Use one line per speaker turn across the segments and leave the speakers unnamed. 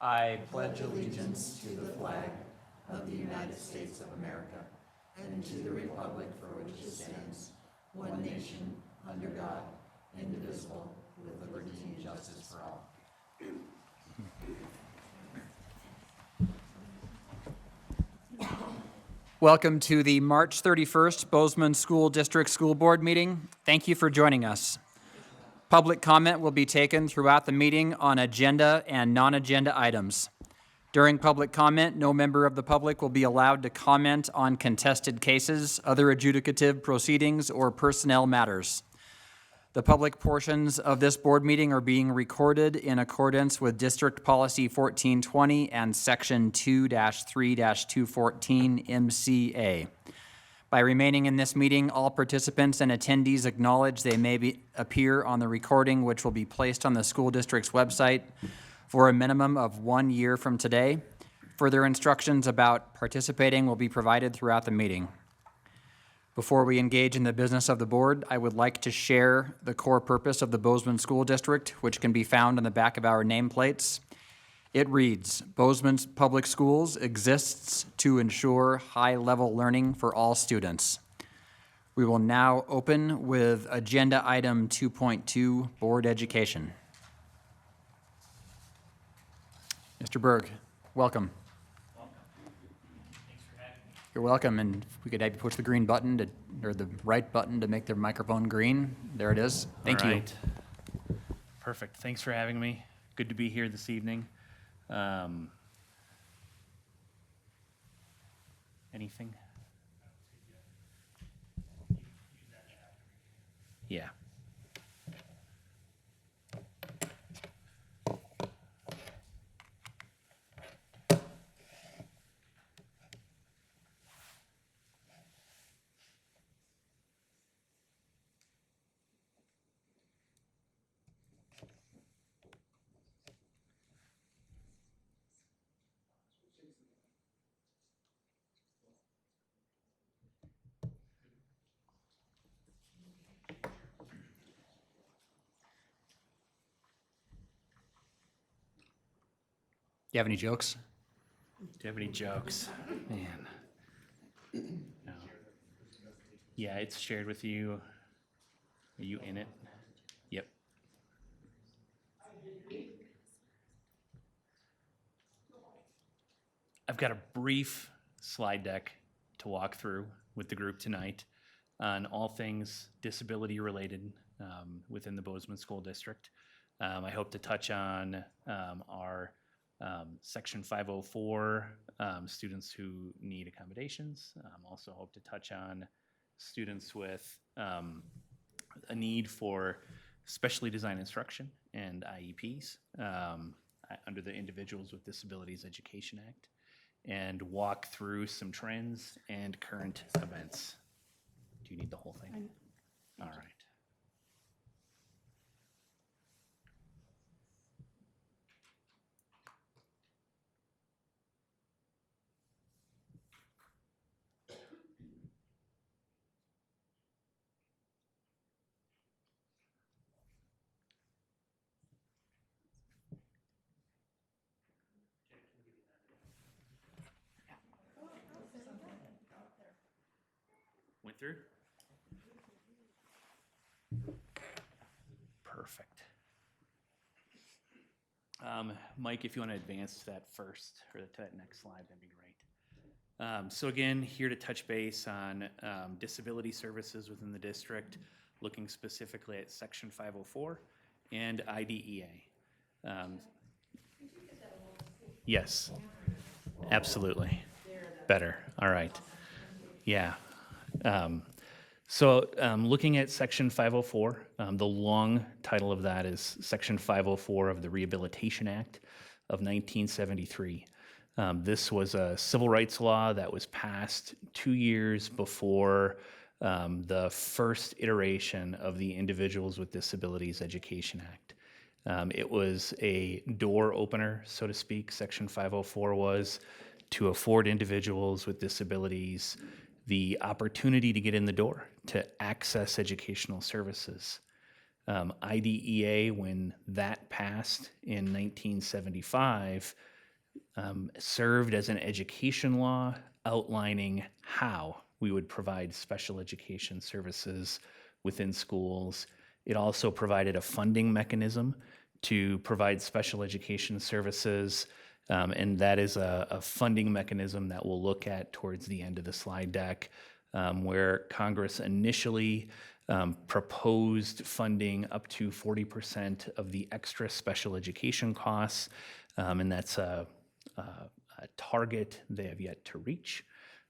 I pledge allegiance to the flag of the United States of America and to the republic for which it stands, one nation, under God, indivisible, with liberty and justice for all. Welcome to the March 31st Bozeman School District School Board meeting. Thank you for joining us. Public comment will be taken throughout the meeting on agenda and non-agenda items. During public comment, no member of the public will be allowed to comment on contested cases, other adjudicative proceedings, or personnel matters. The public portions of this board meeting are being recorded in accordance with District Policy 1420 and Section 2-3-214 MCA. By remaining in this meeting, all participants and attendees acknowledge they may appear on the recording, which will be placed on the school district's website for a minimum of 1 year from today. Further instructions about participating will be provided throughout the meeting. Before we engage in the business of the board, I would like to share the core purpose of the Bozeman School District, which can be found on the back of our nameplates. It reads, Bozeman Public Schools exists to ensure high-level learning for all students. We will now open with Agenda Item 2.2, Board Education. Mr. Berg, welcome.
Thanks for having me.
You're welcome, and if we could have you push the green button to, or the right button to make the microphone green. There it is. Thank you.
All right. Perfect. Thanks for having me. Good to be here this evening. Anything? Yeah.
Do you have any jokes?
Do you have any jokes? Man. No. Yeah, it's shared with you. Are you in it? Yep. I've got a brief slide deck to walk through with the group tonight on all things disability related within the Bozeman School District. I hope to touch on our Section 504 students who need accommodations. Also hope to touch on students with a need for specially designed instruction and IEPs under the Individuals with Disabilities Education Act, and walk through some trends and current events. Do you need the whole thing? All right. Went through? Perfect. Mike, if you want to advance to that first, or to that next slide, that'd be great. So again, here to touch base on disability services within the district, looking specifically at Section 504 and IDEA. Yes, absolutely. Better. All right. Yeah. So looking at Section 504, the long title of that is Section 504 of the Rehabilitation Act of 1973. This was a civil rights law that was passed 2 years before the first iteration of the Individuals with Disabilities Education Act. It was a door opener, so to speak. Section 504 was to afford individuals with disabilities the opportunity to get in the door, to access educational services. IDEA, when that passed in 1975, served as an education law outlining how we would provide special education services within schools. It also provided a funding mechanism to provide special education services, and that is a funding mechanism that we'll look at towards the end of the slide deck, where Congress initially proposed funding up to 40% of the extra special education costs, and that's a target they have yet to reach.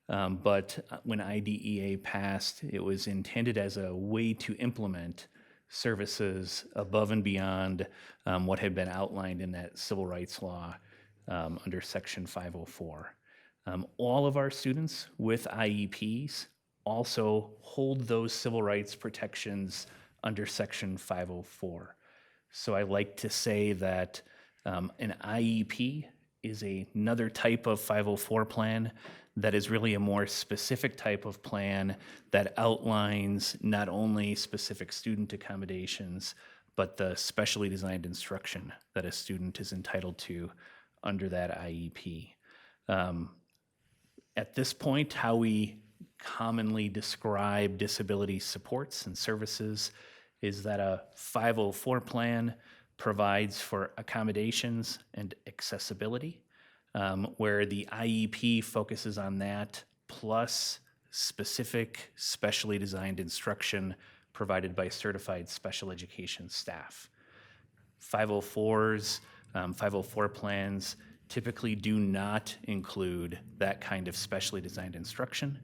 But when IDEA passed, it was intended as a way to implement services above and beyond what had been outlined in that civil rights law under Section 504. All of our students with IEPs also hold those civil rights protections under Section 504. So I like to say that an IEP is another type of 504 plan that is really a more specific type of plan that outlines not only specific student accommodations, but the specially designed instruction that a student is entitled to under that IEP. At this point, how we commonly describe disability supports and services is that a 504 plan provides for accommodations and accessibility, where the IEP focuses on that, plus specific specially designed instruction provided by certified special education staff. 504s, 504 plans typically do not include that kind of specially designed instruction,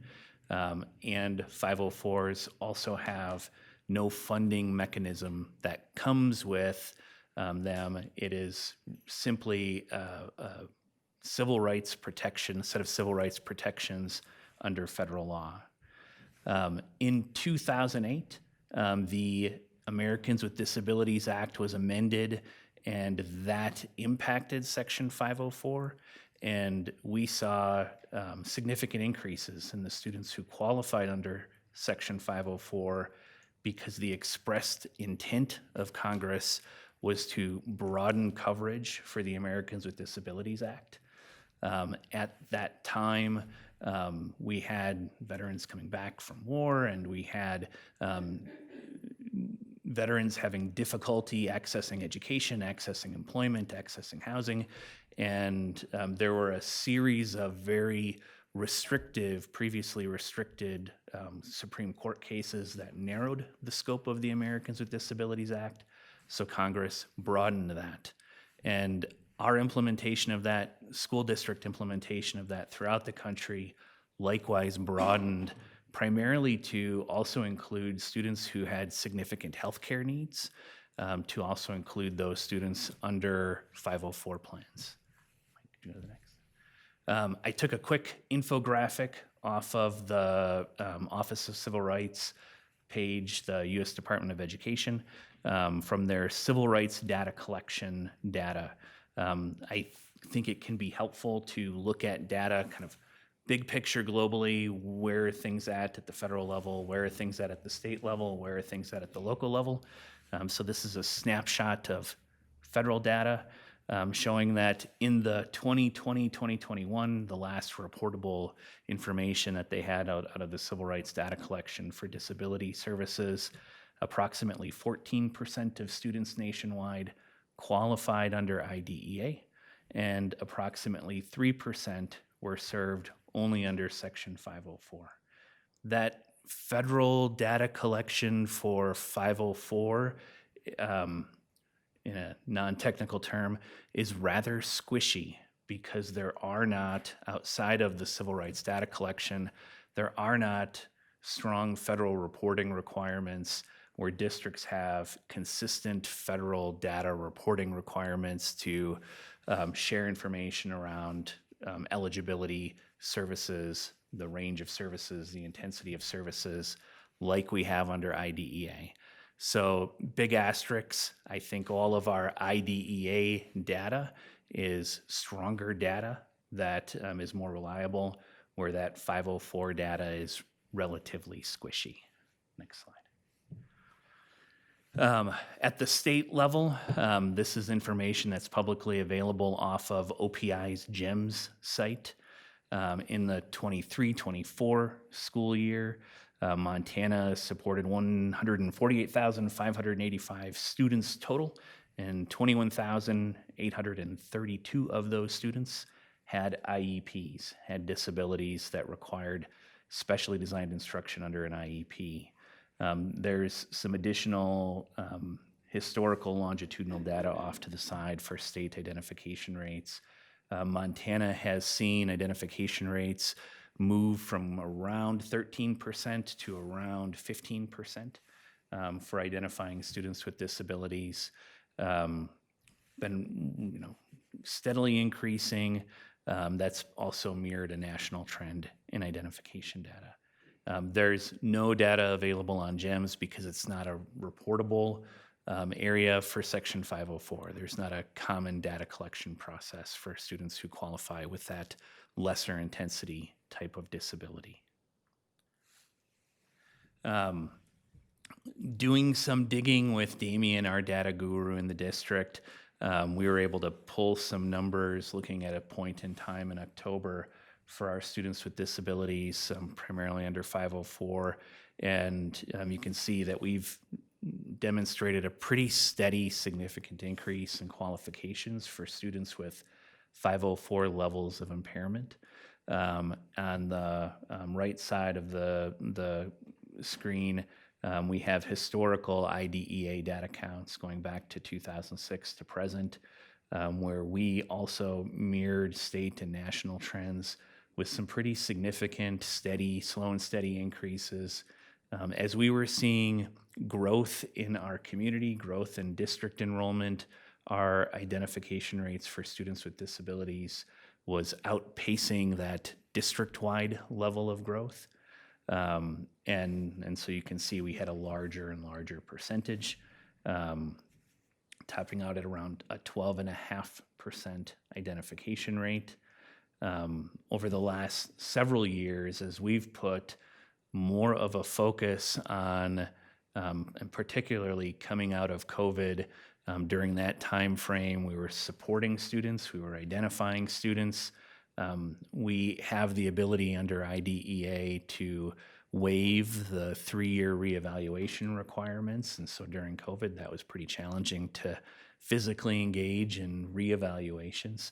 and 504s also have no funding mechanism that comes with them. It is simply a civil rights protection, a set of civil rights protections under federal law. In 2008, the Americans with Disabilities Act was amended, and that impacted Section 504. And we saw significant increases in the students who qualified under Section 504 because the expressed intent of Congress was to broaden coverage for the Americans with Disabilities Act. At that time, we had veterans coming back from war, and we had veterans having difficulty accessing education, accessing employment, accessing housing, and there were a series of very restrictive, previously restricted Supreme Court cases that narrowed the scope of the Americans with Disabilities Act. So Congress broadened that. And our implementation of that, school district implementation of that throughout the country, likewise broadened primarily to also include students who had significant healthcare needs, to also include those students under 504 plans. Could you go to the next? I took a quick infographic off of the Office of Civil Rights page, the U.S. Department of Education, from their civil rights data collection data. I think it can be helpful to look at data kind of big picture globally. Where are things at the federal level? Where are things at the state level? Where are things at the local level? So this is a snapshot of federal data showing that in the 2020-2021, the last reportable information that they had out of the civil rights data collection for disability services, approximately 14% of students nationwide qualified under IDEA, and approximately 3% were served only under Section 504. That federal data collection for 504, in a non-technical term, is rather squishy because there are not, outside of the civil rights data collection, there are not strong federal reporting requirements where districts have consistent federal data reporting requirements to share information around eligibility, services, the range of services, the intensity of services, like we have under IDEA. So big asterisks, I think all of our IDEA data is stronger data that is more reliable, where that 504 data is relatively squishy. Next slide. At the state level, this is information that's publicly available off of OPI's GEMS site. In the 23-24 school year, Montana supported 148,585 students total, and 21,832 of those students had IEPs, had disabilities that required specially designed instruction under an IEP. There's some additional historical longitudinal data off to the side for state identification rates. Montana has seen identification rates move from around 13% to around 15% for identifying students with disabilities. Been, steadily increasing. That's also mirrored a national trend in identification data. There's no data available on GEMS because it's not a reportable area for Section 504. There's not a common data collection process for students who qualify with that lesser intensity type of disability. Doing some digging with Damien, our data guru in the district, we were able to pull some numbers looking at a point in time in October for our students with disabilities, primarily under 504. And you can see that we've demonstrated a pretty steady, significant increase in qualifications for students with 504 levels of impairment. On the right side of the screen, we have historical IDEA data counts going back to 2006 to present, where we also mirrored state and national trends with some pretty significant, steady, slow and steady increases. As we were seeing growth in our community, growth in district enrollment, our identification rates for students with disabilities was outpacing that district-wide level of growth. And so you can see we had a larger and larger percentage, topping out at around a 12.5% identification rate. Over the last several years, as we've put more of a focus on, and particularly coming out of COVID, during that time frame, we were supporting students, we were identifying students. We have the ability under IDEA to waive the 3-year reevaluation requirements. And so during COVID, that was pretty challenging to physically engage in reevaluations.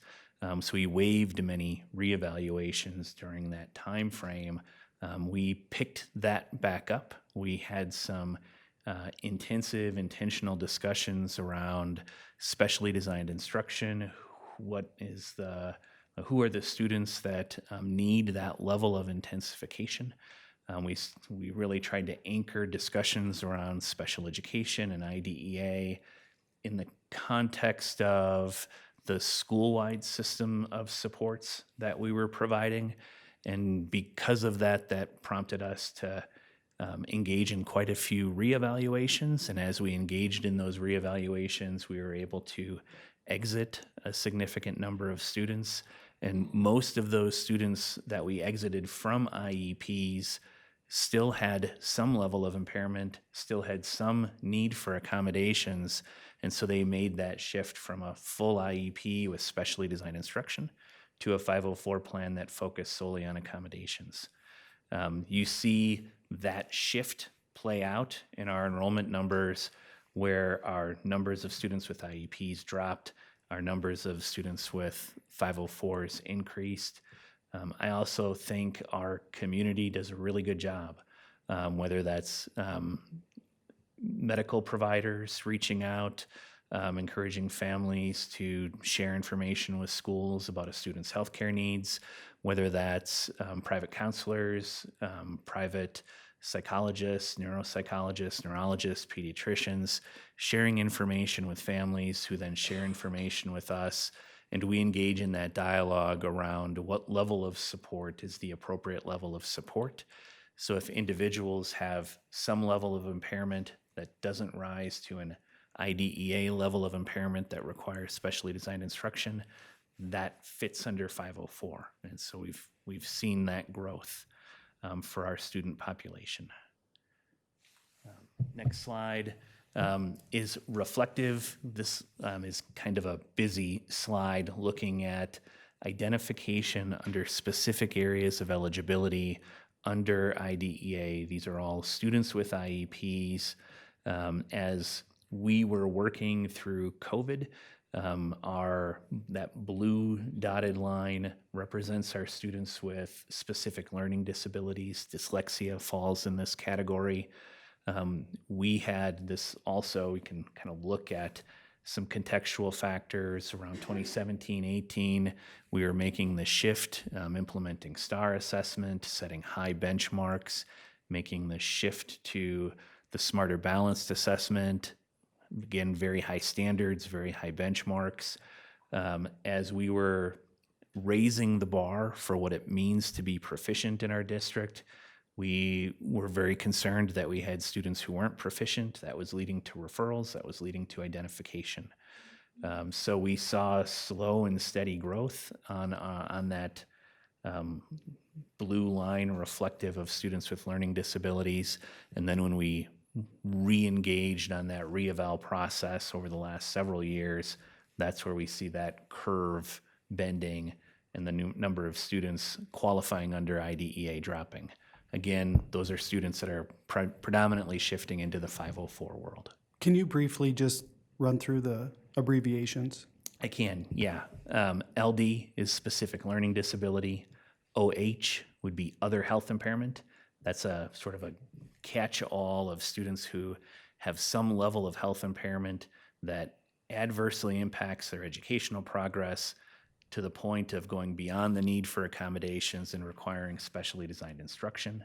So we waived many reevaluations during that time frame. We picked that back up. We had some intensive, intentional discussions around specially designed instruction. Who are the students that need that level of intensification? We really tried to anchor discussions around special education and IDEA in the context of the school-wide system of supports that we were providing. And because of that, that prompted us to engage in quite a few reevaluations. And as we engaged in those reevaluations, we were able to exit a significant number of students. And most of those students that we exited from IEPs still had some level of impairment, still had some need for accommodations. And so they made that shift from a full IEP with specially designed instruction to a 504 plan that focused solely on accommodations. You see that shift play out in our enrollment numbers, where our numbers of students with IEPs dropped, our numbers of students with 504s increased. I also think our community does a really good job, whether that's medical providers reaching out, encouraging families to share information with schools about a student's healthcare needs, whether that's private counselors, private psychologists, neuropsychologists, neurologists, pediatricians, sharing information with families who then share information with us. And we engage in that dialogue around what level of support is the appropriate level of support. So if individuals have some level of impairment that doesn't rise to an IDEA level of impairment that requires specially designed instruction, that fits under 504. And so we've seen that growth for our student population. Next slide. is reflective. This is kind of a busy slide looking at identification under specific areas of eligibility under IDEA. These are all students with IEPs. As we were working through COVID, that blue dotted line represents our students with specific learning disabilities. Dyslexia falls in this category. We had this also, we can kind of look at some contextual factors around 2017-18. We were making the shift, implementing STAR assessment, setting high benchmarks, making the shift to the Smarter Balanced assessment. Again, very high standards, very high benchmarks. As we were raising the bar for what it means to be proficient in our district, we were very concerned that we had students who weren't proficient. That was leading to referrals. That was leading to identification. So we saw slow and steady growth on that blue line reflective of students with learning disabilities. And then when we re-engaged on that re-eval process over the last several years, that's where we see that curve bending and the new number of students qualifying under IDEA dropping. Again, those are students that are predominantly shifting into the 504 world.
Can you briefly just run through the abbreviations?
I can, yeah. LD is specific learning disability. OH would be other health impairment. That's a sort of a catch-all of students who have some level of health impairment that adversely impacts their educational progress to the point of going beyond the need for accommodations and requiring specially designed instruction.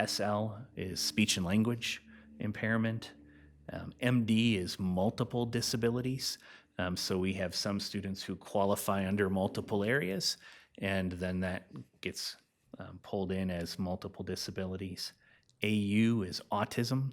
SL is speech and language impairment. MD is multiple disabilities. So we have some students who qualify under multiple areas, and then that gets pulled in as multiple disabilities. AU is autism.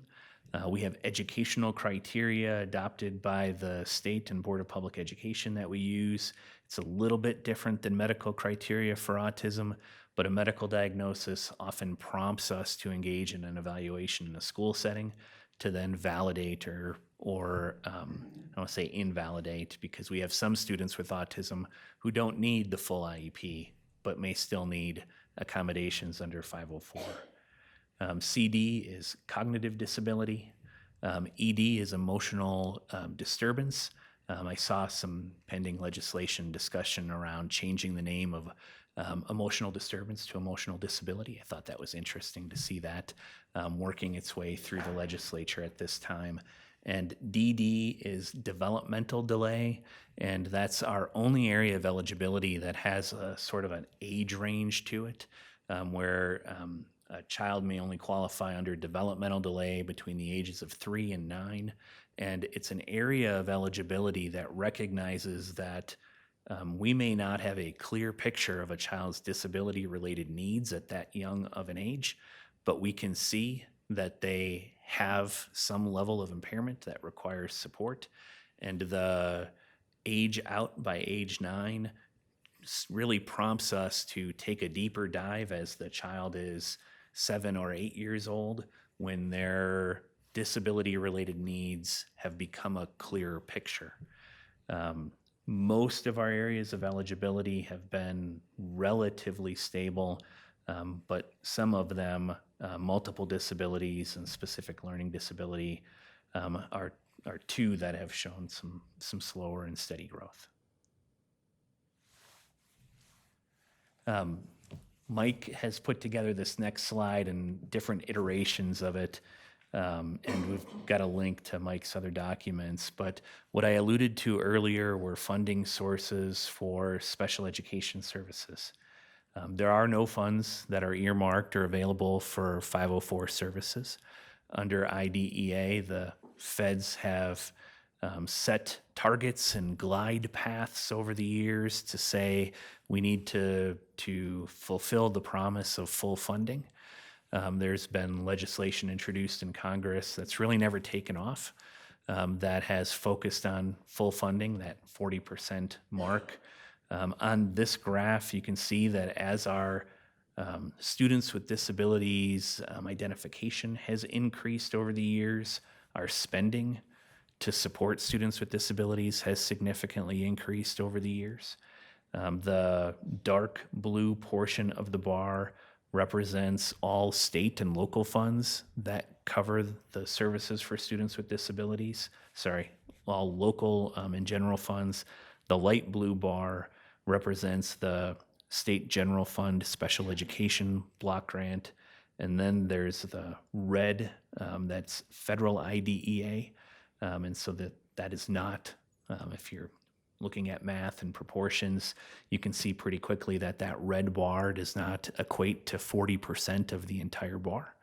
We have educational criteria adopted by the state and Board of Public Education that we use. It's a little bit different than medical criteria for autism, but a medical diagnosis often prompts us to engage in an evaluation in a school setting to then validate or I don't want to say invalidate, because we have some students with autism who don't need the full IEP, but may still need accommodations under 504. CD is cognitive disability. ED is emotional disturbance. I saw some pending legislation discussion around changing the name of emotional disturbance to emotional disability. I thought that was interesting to see that working its way through the legislature at this time. And DD is developmental delay, and that's our only area of eligibility that has a sort of an age range to it, where a child may only qualify under developmental delay between the ages of 3 and 9. And it's an area of eligibility that recognizes that we may not have a clear picture of a child's disability-related needs at that young of an age, but we can see that they have some level of impairment that requires support. And the age out by age 9 really prompts us to take a deeper dive as the child is 7 or 8 years old, when their disability-related needs have become a clearer picture. Most of our areas of eligibility have been relatively stable, but some of them, multiple disabilities and specific learning disability, are two that have shown some slower and steady growth. Mike has put together this next slide and different iterations of it, and we've got a link to Mike's other documents. But what I alluded to earlier were funding sources for special education services. There are no funds that are earmarked or available for 504 services. Under IDEA, the feds have set targets and glide paths over the years to say we need to fulfill the promise of full funding. There's been legislation introduced in Congress that's really never taken off, that has focused on full funding, that 40% mark. On this graph, you can see that as our students with disabilities identification has increased over the years, our spending to support students with disabilities has significantly increased over the years. The dark blue portion of the bar represents all state and local funds that cover the services for students with disabilities. Sorry, all local and general funds. The light blue bar represents the state general fund special education block grant. And then there's the red, that's federal IDEA. And so that is not, if you're looking at math and proportions, you can see pretty quickly that that red bar does not equate to 40% of the entire bar.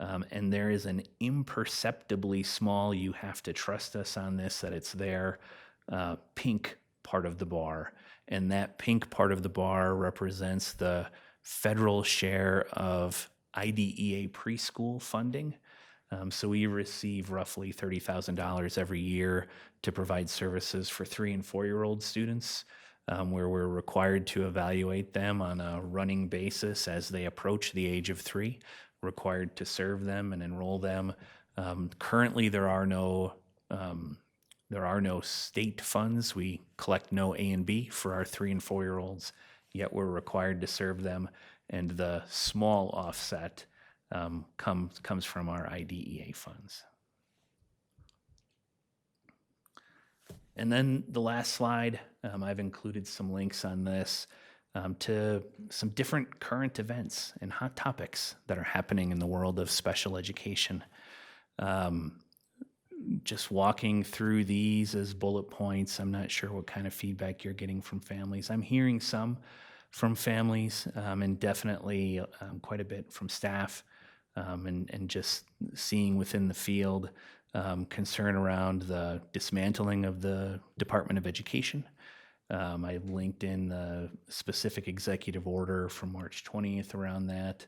And there is an imperceptibly small, you have to trust us on this, that it's there, pink part of the bar. And that pink part of the bar represents the federal share of IDEA preschool funding. So we receive roughly $30,000 every year to provide services for 3 and 4-year-old students, where we're required to evaluate them on a running basis as they approach the age of 3, required to serve them and enroll them. Currently, there are no state funds. We collect no A and B for our 3 and 4-year-olds, yet we're required to serve them. And the small offset comes from our IDEA funds. And then the last slide, I've included some links on this to some different current events and hot topics that are happening in the world of special education. Just walking through these as bullet points, I'm not sure what kind of feedback you're getting from families. I'm hearing some from families and definitely quite a bit from staff. And just seeing within the field concern around the dismantling of the Department of Education. I linked in the specific executive order from March 20th around that.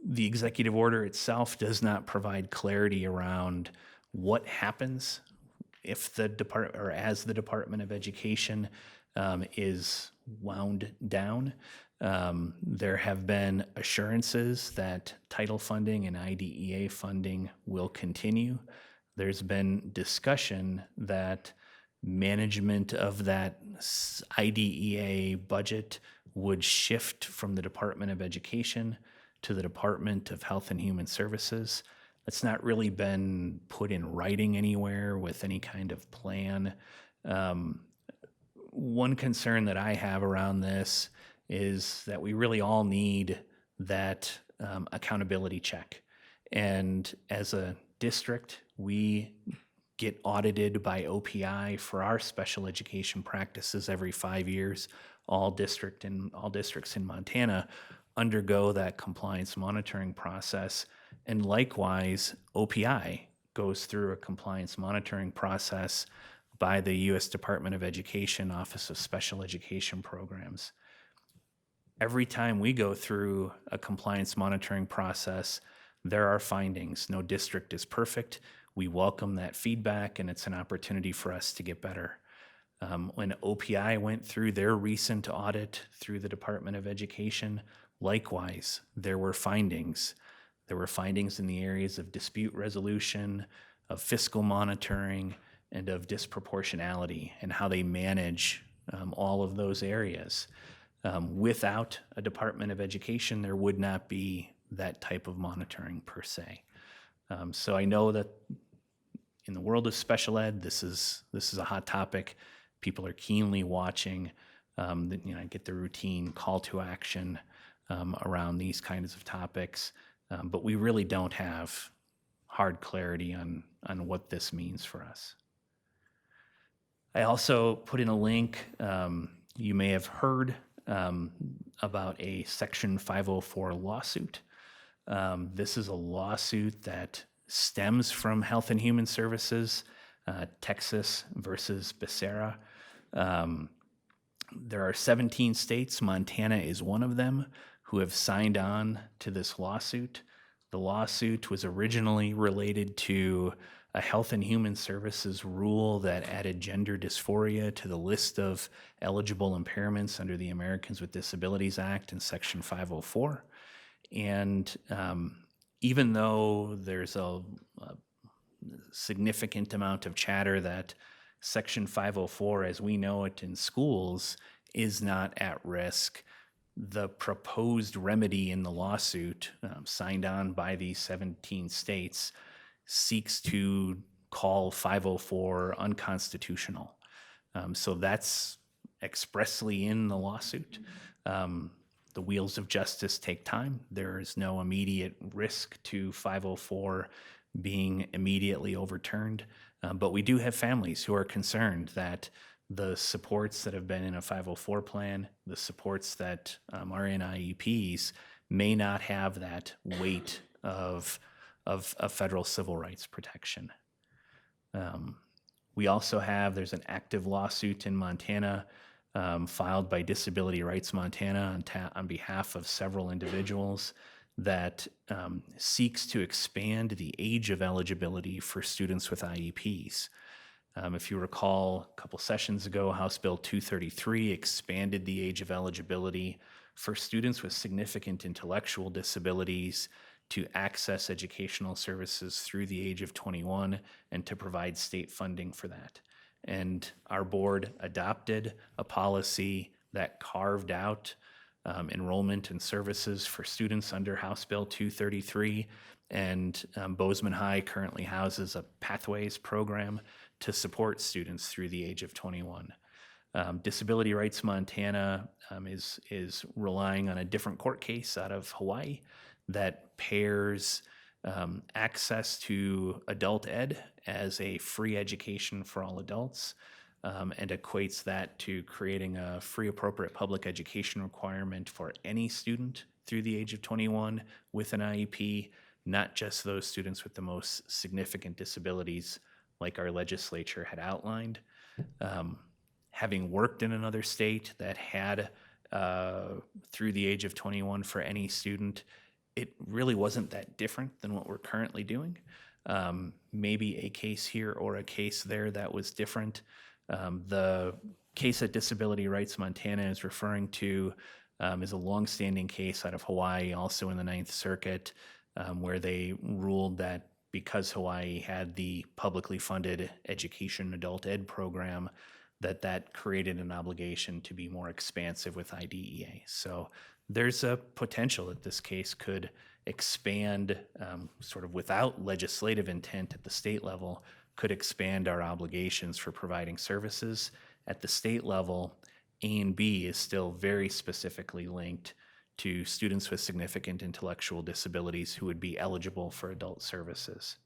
The executive order itself does not provide clarity around what happens if the department, or as the Department of Education is wound down. There have been assurances that title funding and IDEA funding will continue. There's been discussion that management of that IDEA budget would shift from the Department of Education to the Department of Health and Human Services. It's not really been put in writing anywhere with any kind of plan. One concern that I have around this is that we really all need that accountability check. And as a district, we get audited by OPI for our special education practices every 5 years. All districts in Montana undergo that compliance monitoring process. And likewise, OPI goes through a compliance monitoring process by the U.S. Department of Education Office of Special Education Programs. Every time we go through a compliance monitoring process, there are findings. No district is perfect. We welcome that feedback, and it's an opportunity for us to get better. When OPI went through their recent audit through the Department of Education, likewise, there were findings. There were findings in the areas of dispute resolution, of fiscal monitoring, and of disproportionality, and how they manage all of those areas. Without a Department of Education, there would not be that type of monitoring per se. So I know that in the world of special ed, this is a hot topic. People are keenly watching. I get the routine call to action around these kinds of topics, but we really don't have hard clarity on what this means for us. I also put in a link. You may have heard about a Section 504 lawsuit. This is a lawsuit that stems from Health and Human Services, Texas versus Becerra. There are 17 states, Montana is one of them, who have signed on to this lawsuit. The lawsuit was originally related to a Health and Human Services rule that added gender dysphoria to the list of eligible impairments under the Americans with Disabilities Act in Section 504. And even though there's a significant amount of chatter that Section 504, as we know it in schools, is not at risk, the proposed remedy in the lawsuit signed on by these 17 states seeks to call 504 unconstitutional. So that's expressly in the lawsuit. The wheels of justice take time. There is no immediate risk to 504 being immediately overturned. But we do have families who are concerned that the supports that have been in a 504 plan, the supports that are in IEPs, may not have that weight of federal civil rights protection. We also have, there's an active lawsuit in Montana filed by Disability Rights Montana on behalf of several individuals that seeks to expand the age of eligibility for students with IEPs. If you recall, a couple sessions ago, House Bill 233 expanded the age of eligibility for students with significant intellectual disabilities to access educational services through the age of 21 and to provide state funding for that. And our board adopted a policy that carved out enrollment and services for students under House Bill 233. And Bozeman High currently houses a Pathways program to support students through the age of 21. Disability Rights Montana is relying on a different court case out of Hawaii that pairs access to adult ed as a free education for all adults and equates that to creating a free appropriate public education requirement for any student through the age of 21 with an IEP, not just those students with the most significant disabilities like our legislature had outlined. Having worked in another state that had through the age of 21 for any student, it really wasn't that different than what we're currently doing. Maybe a case here or a case there that was different. The case that Disability Rights Montana is referring to is a longstanding case out of Hawaii, also in the Ninth Circuit, where they ruled that because Hawaii had the publicly funded education adult ed program, that created an obligation to be more expansive with IDEA. So there's a potential that this case could expand sort of without legislative intent at the state level, could expand our obligations for providing services. At the state level, A and B is still very specifically linked to students with significant intellectual disabilities who would be eligible for adult services.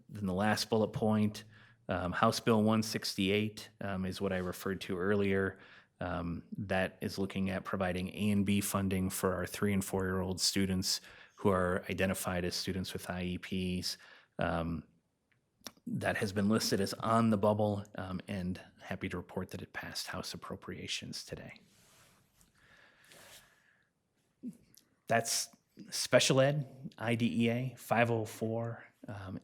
Then the last bullet point, House Bill 168 is what I referred to earlier. That is looking at providing A and B funding for our 3 and 4-year-old students who are identified as students with IEPs. That has been listed as on the bubble, and happy to report that it passed House appropriations today. That's special ed, IDEA, 504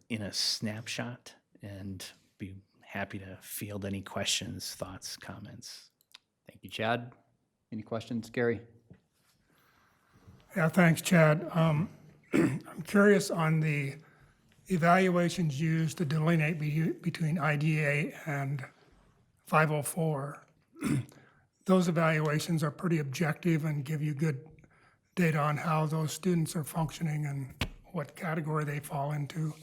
in a snapshot, and be happy to field any questions, thoughts, comments.
Thank you, Chad. Any questions, Gary?
Yeah, thanks, Chad. I'm curious on the evaluations used to delineate between IDEA and 504. Those evaluations are pretty objective and give you good data on how those students are functioning and what category they fall into.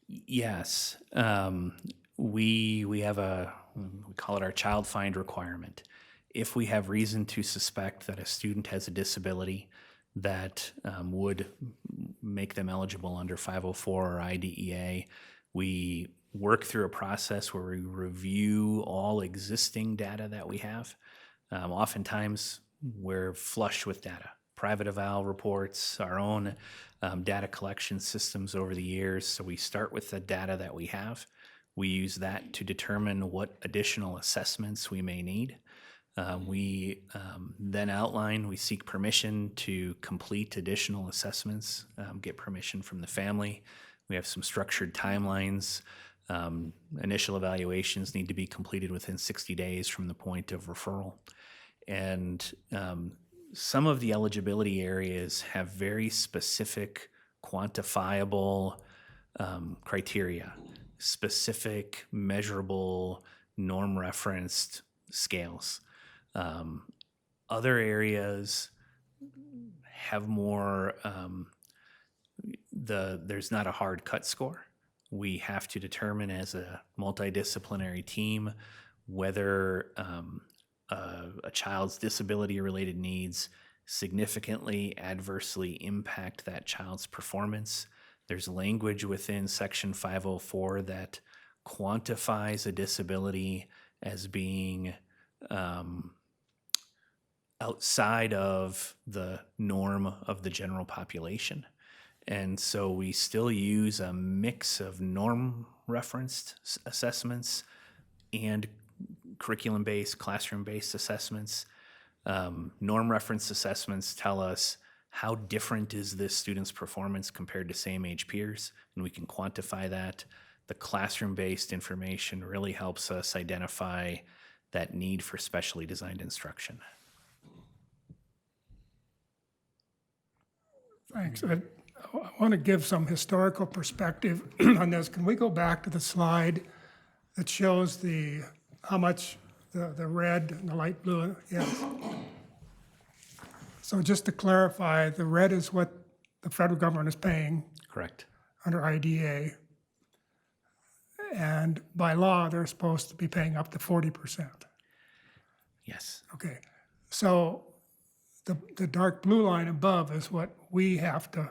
Yes, we have we call it our child find requirement. If we have reason to suspect that a student has a disability that would make them eligible under 504 or IDEA, we work through a process where we review all existing data that we have. Oftentimes, we're flush with data. Private eval reports, our own data collection systems over the years. So we start with the data that we have. We use that to determine what additional assessments we may need. We then we seek permission to complete additional assessments, get permission from the family. We have some structured timelines. Initial evaluations need to be completed within 60 days from the point of referral. And some of the eligibility areas have very specific, quantifiable criteria, specific, measurable, norm-referenced scales. Other areas have more, there's not a hard cut score. We have to determine as a multidisciplinary team whether a child's disability-related needs significantly adversely impact that child's performance. There's language within Section 504 that quantifies a disability as being outside of the norm of the general population. And so we still use a mix of norm-referenced assessments and curriculum-based, classroom-based assessments. Norm-referenced assessments tell us how different is this student's performance compared to same age peers, and we can quantify that. The classroom-based information really helps us identify that need for specially designed instruction.
Thanks. I want to give some historical perspective on this. Can we go back to the slide that shows how much the red and the light blue? Yes. So just to clarify, the red is what the federal government is paying
Correct.
under IDA. And by law, they're supposed to be paying up to 40%.
Yes.
Okay. So the dark blue line above is what we have to,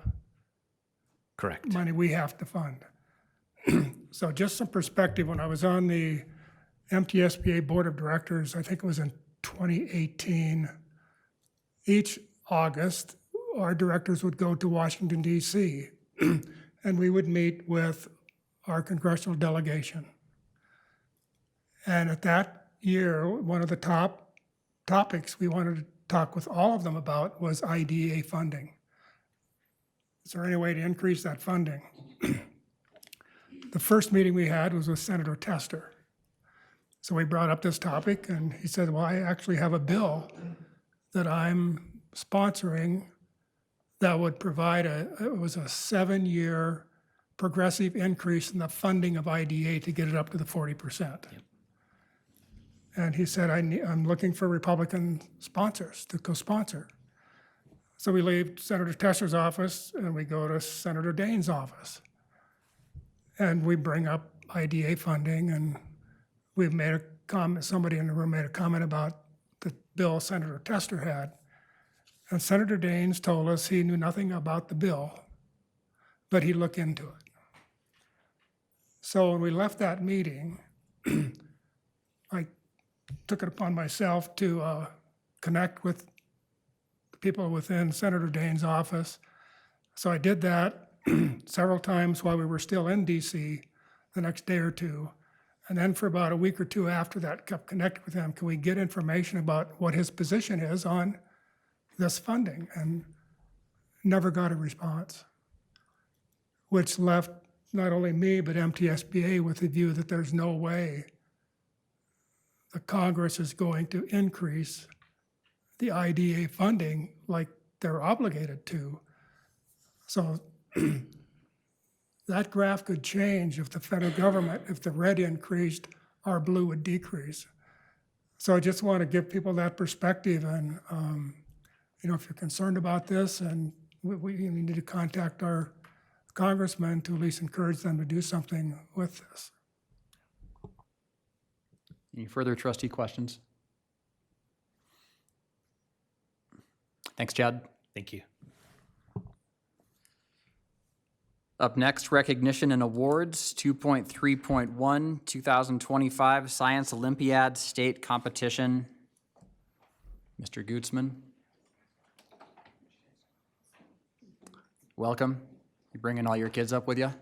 Correct.
money we have to fund. So just some perspective, when I was on the MTSBA Board of Directors, I think it was in 2018, each August, our directors would go to Washington, D.C., and we would meet with our congressional delegation. And at that year, one of the top topics we wanted to talk with all of them about was IDEA funding. Is there any way to increase that funding? The first meeting we had was with Senator Tester. So we brought up this topic, and he said, well, I actually have a bill that I'm sponsoring that would provide it was a 7-year progressive increase in the funding of IDA to get it up to the 40%. Yep. And he said, I'm looking for Republican sponsors to co-sponsor. So we leave Senator Tester's office and we go to Senator Daines' office. And we bring up IDA funding, and we've made a comment, somebody in the room made a comment about the bill Senator Tester had. And Senator Daines told us he knew nothing about the bill, but he'd look into it. So when we left that meeting, I took it upon myself to connect with the people within Senator Daines' office. So I did that several times while we were still in DC the next day or two. And then for about a week or two after that, kept connected with him. Can we get information about what his position is on this funding? And never got a response, which left not only me, but MTSBA with the view that there's no way the Congress is going to increase the IDA funding like they're obligated to. So that graph could change if the federal government, if the red increased, our blue would decrease. So I just want to give people that perspective, and if you're concerned about this, and we need to contact our congressmen to at least encourage them to do something with this.
Any further trustee questions? Thanks, Chad.
Thank you.
Up next, recognition and awards, 2.3.1, 2025 Science Olympiad State Competition. Mr. Gutzman. Welcome. You bringing all your kids up with you?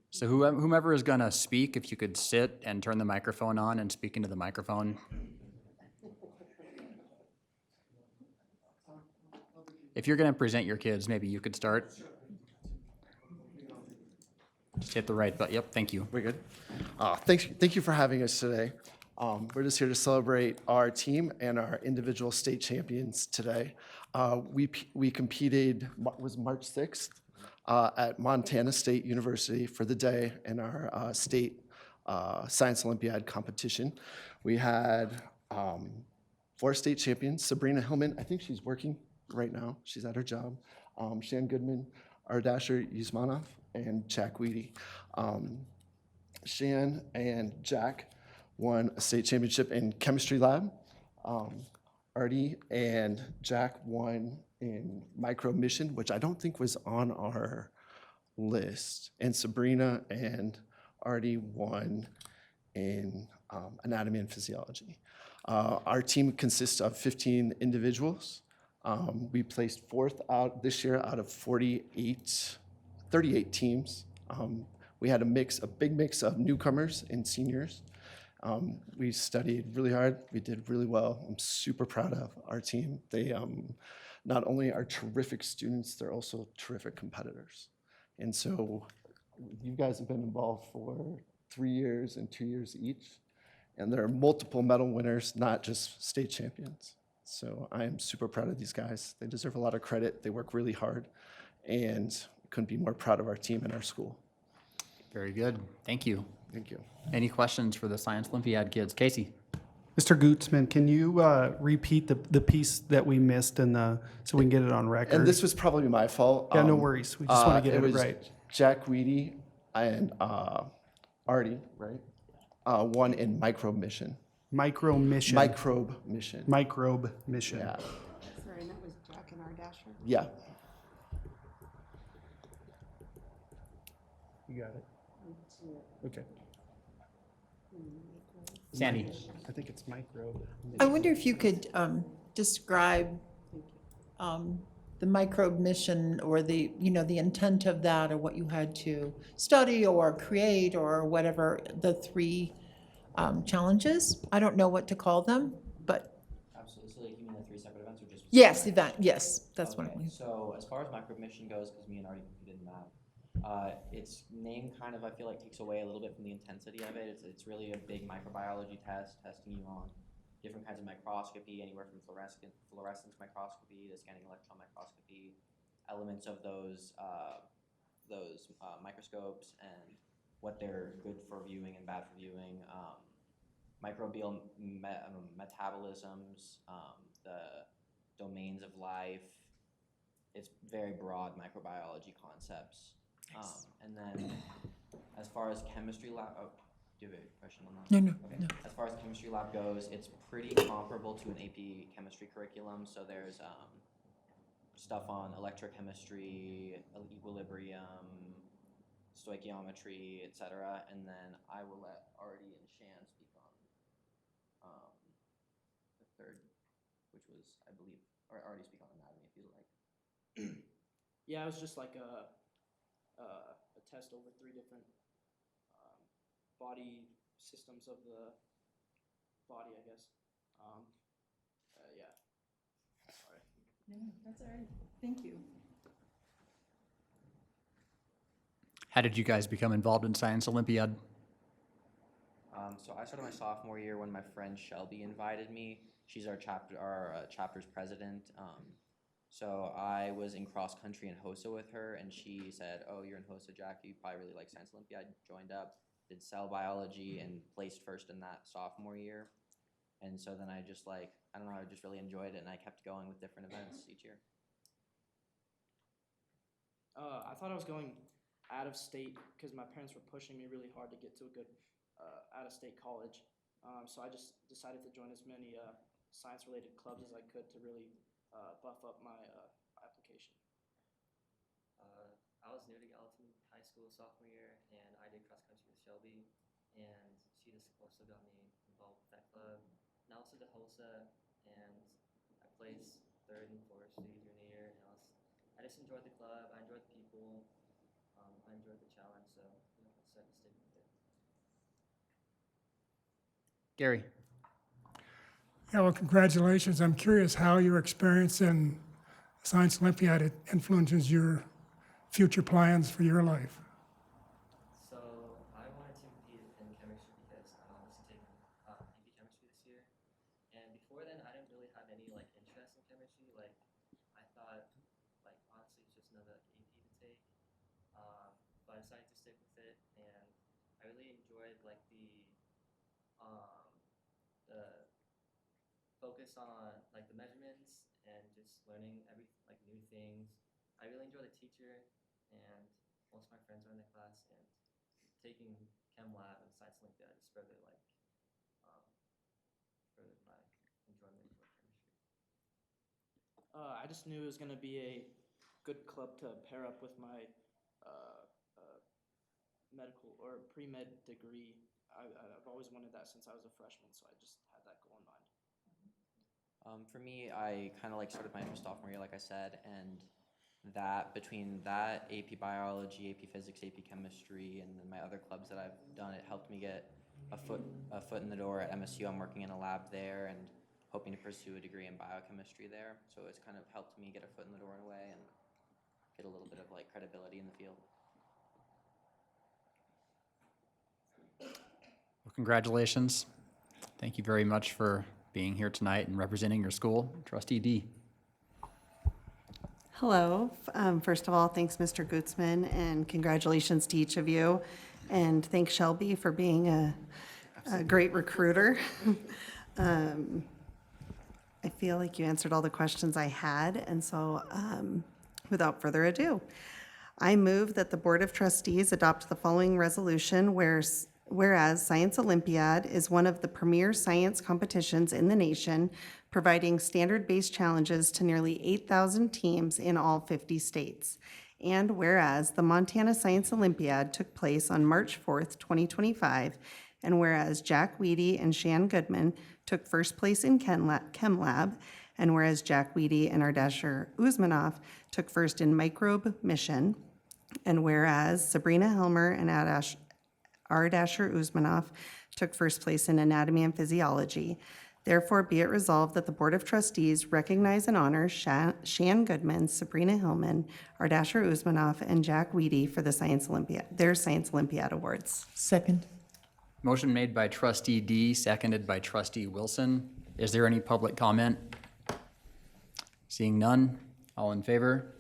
So whomever is going to speak, if you could sit and turn the microphone on and speak into the microphone. If you're going to present your kids, maybe you could start. Just hit the right button. Yep, thank you.
We good? Thank you for having us today. We're just here to celebrate our team and our individual state champions today. We competed, was March 6th, at Montana State University for the day in our state Science Olympiad competition. We had 4 state champions. Sabrina Hillman, I think she's working right now. She's at her job. Shan Goodman, Ardasher Yusmanov, and Jack Weedy. Shan and Jack won a state championship in chemistry lab. Artie and Jack won in micro mission, which I don't think was on our list. And Sabrina and Artie won in anatomy and physiology. Our team consists of 15 individuals. We placed 4th out this year out of 38 teams. We had a big mix of newcomers and seniors. We studied really hard. We did really well. I'm super proud of our team. They not only are terrific students, they're also terrific competitors. And so you guys have been involved for 3 years and 2 years each. And there are multiple medal winners, not just state champions. So I am super proud of these guys. They deserve a lot of credit. They work really hard. And couldn't be more proud of our team and our school.
Very good. Thank you.
Thank you.
Any questions for the Science Olympiad kids? Casey?
Mr. Gutzman, can you repeat the piece that we missed so we can get it on record?
And this was probably my fault.
Yeah, no worries. We just want to get it
was
right.
Jack Weedy and Artie, right? Won in microbe mission.
Microbe mission.
Microbe mission.
Microbe mission.
Yeah.
Sorry, and that was Jack and Ardasher?
Yeah.
You got it. Okay.
Sandy?
I think it's microbe.
I wonder if you could describe the microbe mission or the intent of that, or what you had to study or create or whatever, the 3 challenges. I don't know what to call them, but
Absolutely. So, like, you mean the 3 separate events, or just?
yes, event, yes, that's what I
Okay,
mean.
So, as far as micro mission goes, because me and Artie competed in that, its name kind of, I feel like, takes away a little bit from the intensity of it. It's really a big microbiology test, testing you on different kinds of microscopy, anywhere from fluorescence microscopy to scanning electron microscopy, elements of those microscopes and what they're good for viewing and bad for viewing, microbial metabolisms, the domains of life. It's very broad microbiology concepts. And then as far as chemistry lab, do you have a question on that?
No.
As far as chemistry lab goes, it's pretty comparable to an AP chemistry curriculum. So there's stuff on electrochemistry, equilibrium, stoichiometry, etc. And then I will let Artie and Shan speak on the 3rd, which was, I believe, or Artie speak on anatomy if you'd like.
Yeah, it was just like a test over 3 different body systems of the body, I guess. Yeah. Sorry.
No, that's all right. Thank you.
How did you guys become involved in Science Olympiad?
So I started my sophomore year when my friend Shelby invited me. She's our chapter's president. So I was in cross country in HOSA with her, and she said, "Oh, you're in HOSA, Jack. You probably really like Science Olympiad." Joined up, did cell biology, and placed first in that sophomore year. And so then I just I just really enjoyed it, and I kept going with different events each year.
I thought I was going out of state because my parents were pushing me really hard to get to a good out-of-state college. So I just decided to join as many science-related clubs as I could to really buff up my application.
I was new to Gallatin High School sophomore year, and I did cross country with Shelby, and she just also got me involved with that club. And I also did HOSA, and I placed 3rd and 4th junior year, and I just enjoyed the club. I enjoyed the people. I enjoyed the challenge, so I decided to stick with it.
Gary?
Yeah, well, congratulations. I'm curious how your experience in Science Olympiad influences your future plans for your life.
So I wanted to compete in chemistry because I wanted to take AP And before then, I didn't really have any like interest in chemistry. Like I thought, like honestly, it's just another AP to take. But I decided to stick with it, and I really enjoyed like the focus on like the measurements and just learning like new things. I really enjoy the teacher, and most of my friends are in the class, and taking chem lab and science Olympiad just further my enjoyment for chemistry.
I just knew it was going to be a good club to pair up with my medical or pre-med degree. I've always wanted that since I was a freshman, so I just had that goal in mind.
For me, I kind of like started my sophomore year, like I said, and that between that AP biology, AP physics, AP chemistry, and then my other clubs that I've done, it helped me get a foot in the door at MSU. I'm working in a lab there and hoping to pursue a degree in biochemistry there. So it's kind of helped me get a foot in the door in a way and get a little bit of like credibility in the field.
Well, congratulations. Thank you very much for being here tonight and representing your school. Trustee D.
Hello. First of all, thanks, Mr. Gutzman, and congratulations to each of you. And thanks, Shelby, for being a great recruiter. I feel like you answered all the questions I had, and so without further ado, I move that the Board of Trustees adopt the following resolution, whereas Science Olympiad is one of the premier science competitions in the nation, providing standard-based challenges to nearly 8,000 teams in all 50 states. And whereas the Montana Science Olympiad took place on March 4th, 2025, and whereas Jack Weedy and Shan Goodman took first place in Chem Lab, and whereas Jack Weedy and Ardasher Uzmanov took first in Microbe Mission, and whereas Sabrina Helmer and Ardasher Uzmanov took first place in Anatomy and Physiology. Therefore, be it resolved that the Board of Trustees recognize and honor Shan Goodman, Sabrina Hillman, Ardasher Uzmanov, and Jack Weedy for their Science Olympiad awards.
Second.
Motion made by Trustee D, seconded by Trustee Wilson. Is there any public comment? Seeing none, all in favor?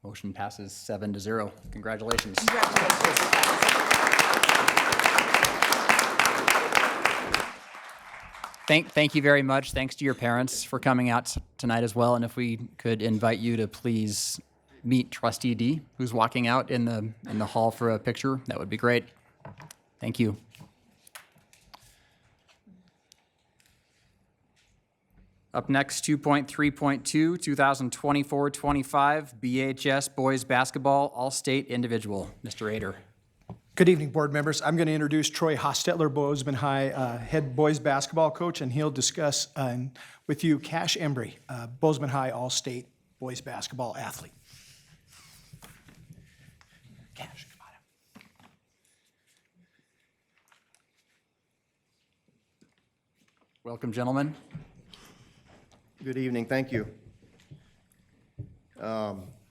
Motion passes 7-0. Congratulations. Thank you very much. Thanks to your parents for coming out tonight as well. And if we could invite you to please meet Trustee D, who's walking out in the hall for a picture, that would be great. Thank you. Up next, 2.3.2, 2024-25 BHS Boys Basketball All-State Individual. Mr. Ader.
Good evening, board members. I'm going to introduce Troy Hostetler, Bozeman High head boys basketball coach, and he'll discuss with you Cash Embry, Bozeman High All-State boys basketball athlete. Cash, come on up.
Welcome, gentlemen.
Good evening, thank you.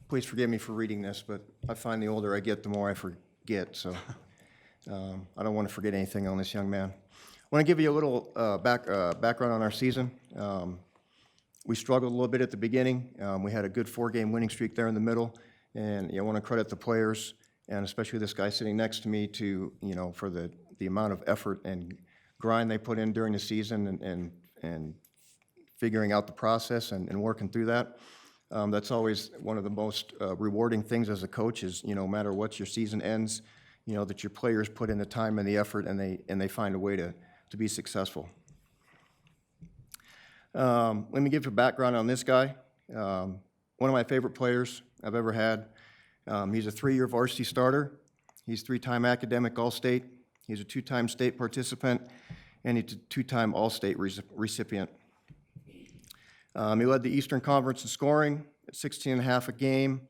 Please forgive me for reading this, but I find the older I get, the more I forget, so I don't want to forget anything on this young man. I want to give you a little background on our season. We struggled a little bit at the beginning. We had a good 4-game winning streak there in the middle, and I want to credit the players, and especially this guy sitting next to me for the amount of effort and grind they put in during the season and figuring out the process and working through that. That's always one of the most rewarding things as a coach is, no matter what your season ends, that your players put in the time and the effort and they find a way to be successful. Let me give you a background on this guy. One of my favorite players I've ever had. He's a 3-year varsity starter. He's 3-time academic All-State. He's a 2-time state participant, and he's a 2-time All-State recipient. He led the Eastern Conference in scoring at 16.5 a game.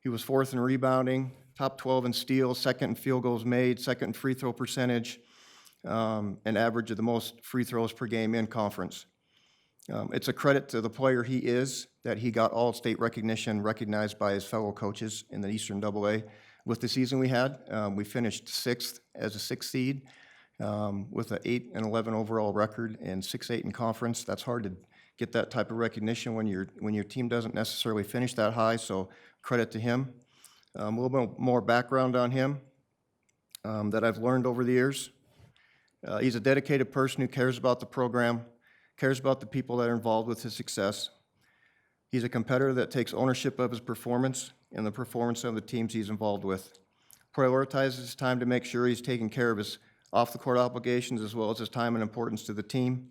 He was 4th in rebounding, top 12 in steals, 2nd in field goals made, 2nd in free throw percentage, and average of the most free throws per game in conference. It's a credit to the player he is that he got all-state recognition recognized by his fellow coaches in the Eastern AA. With the season we had, we finished 6th as a 6th seed, with an 8-11 overall record and 6-8 in conference. That's hard to get that type of recognition when your team doesn't necessarily finish that high, so credit to him. A little bit more background on him that I've learned over the years. He's a dedicated person who cares about the program, cares about the people that are involved with his success. He's a competitor that takes ownership of his performance and the performance of the teams he's involved with. Prioritizes his time to make sure he's taking care of his off-the-court obligations as well as his time and importance to the team.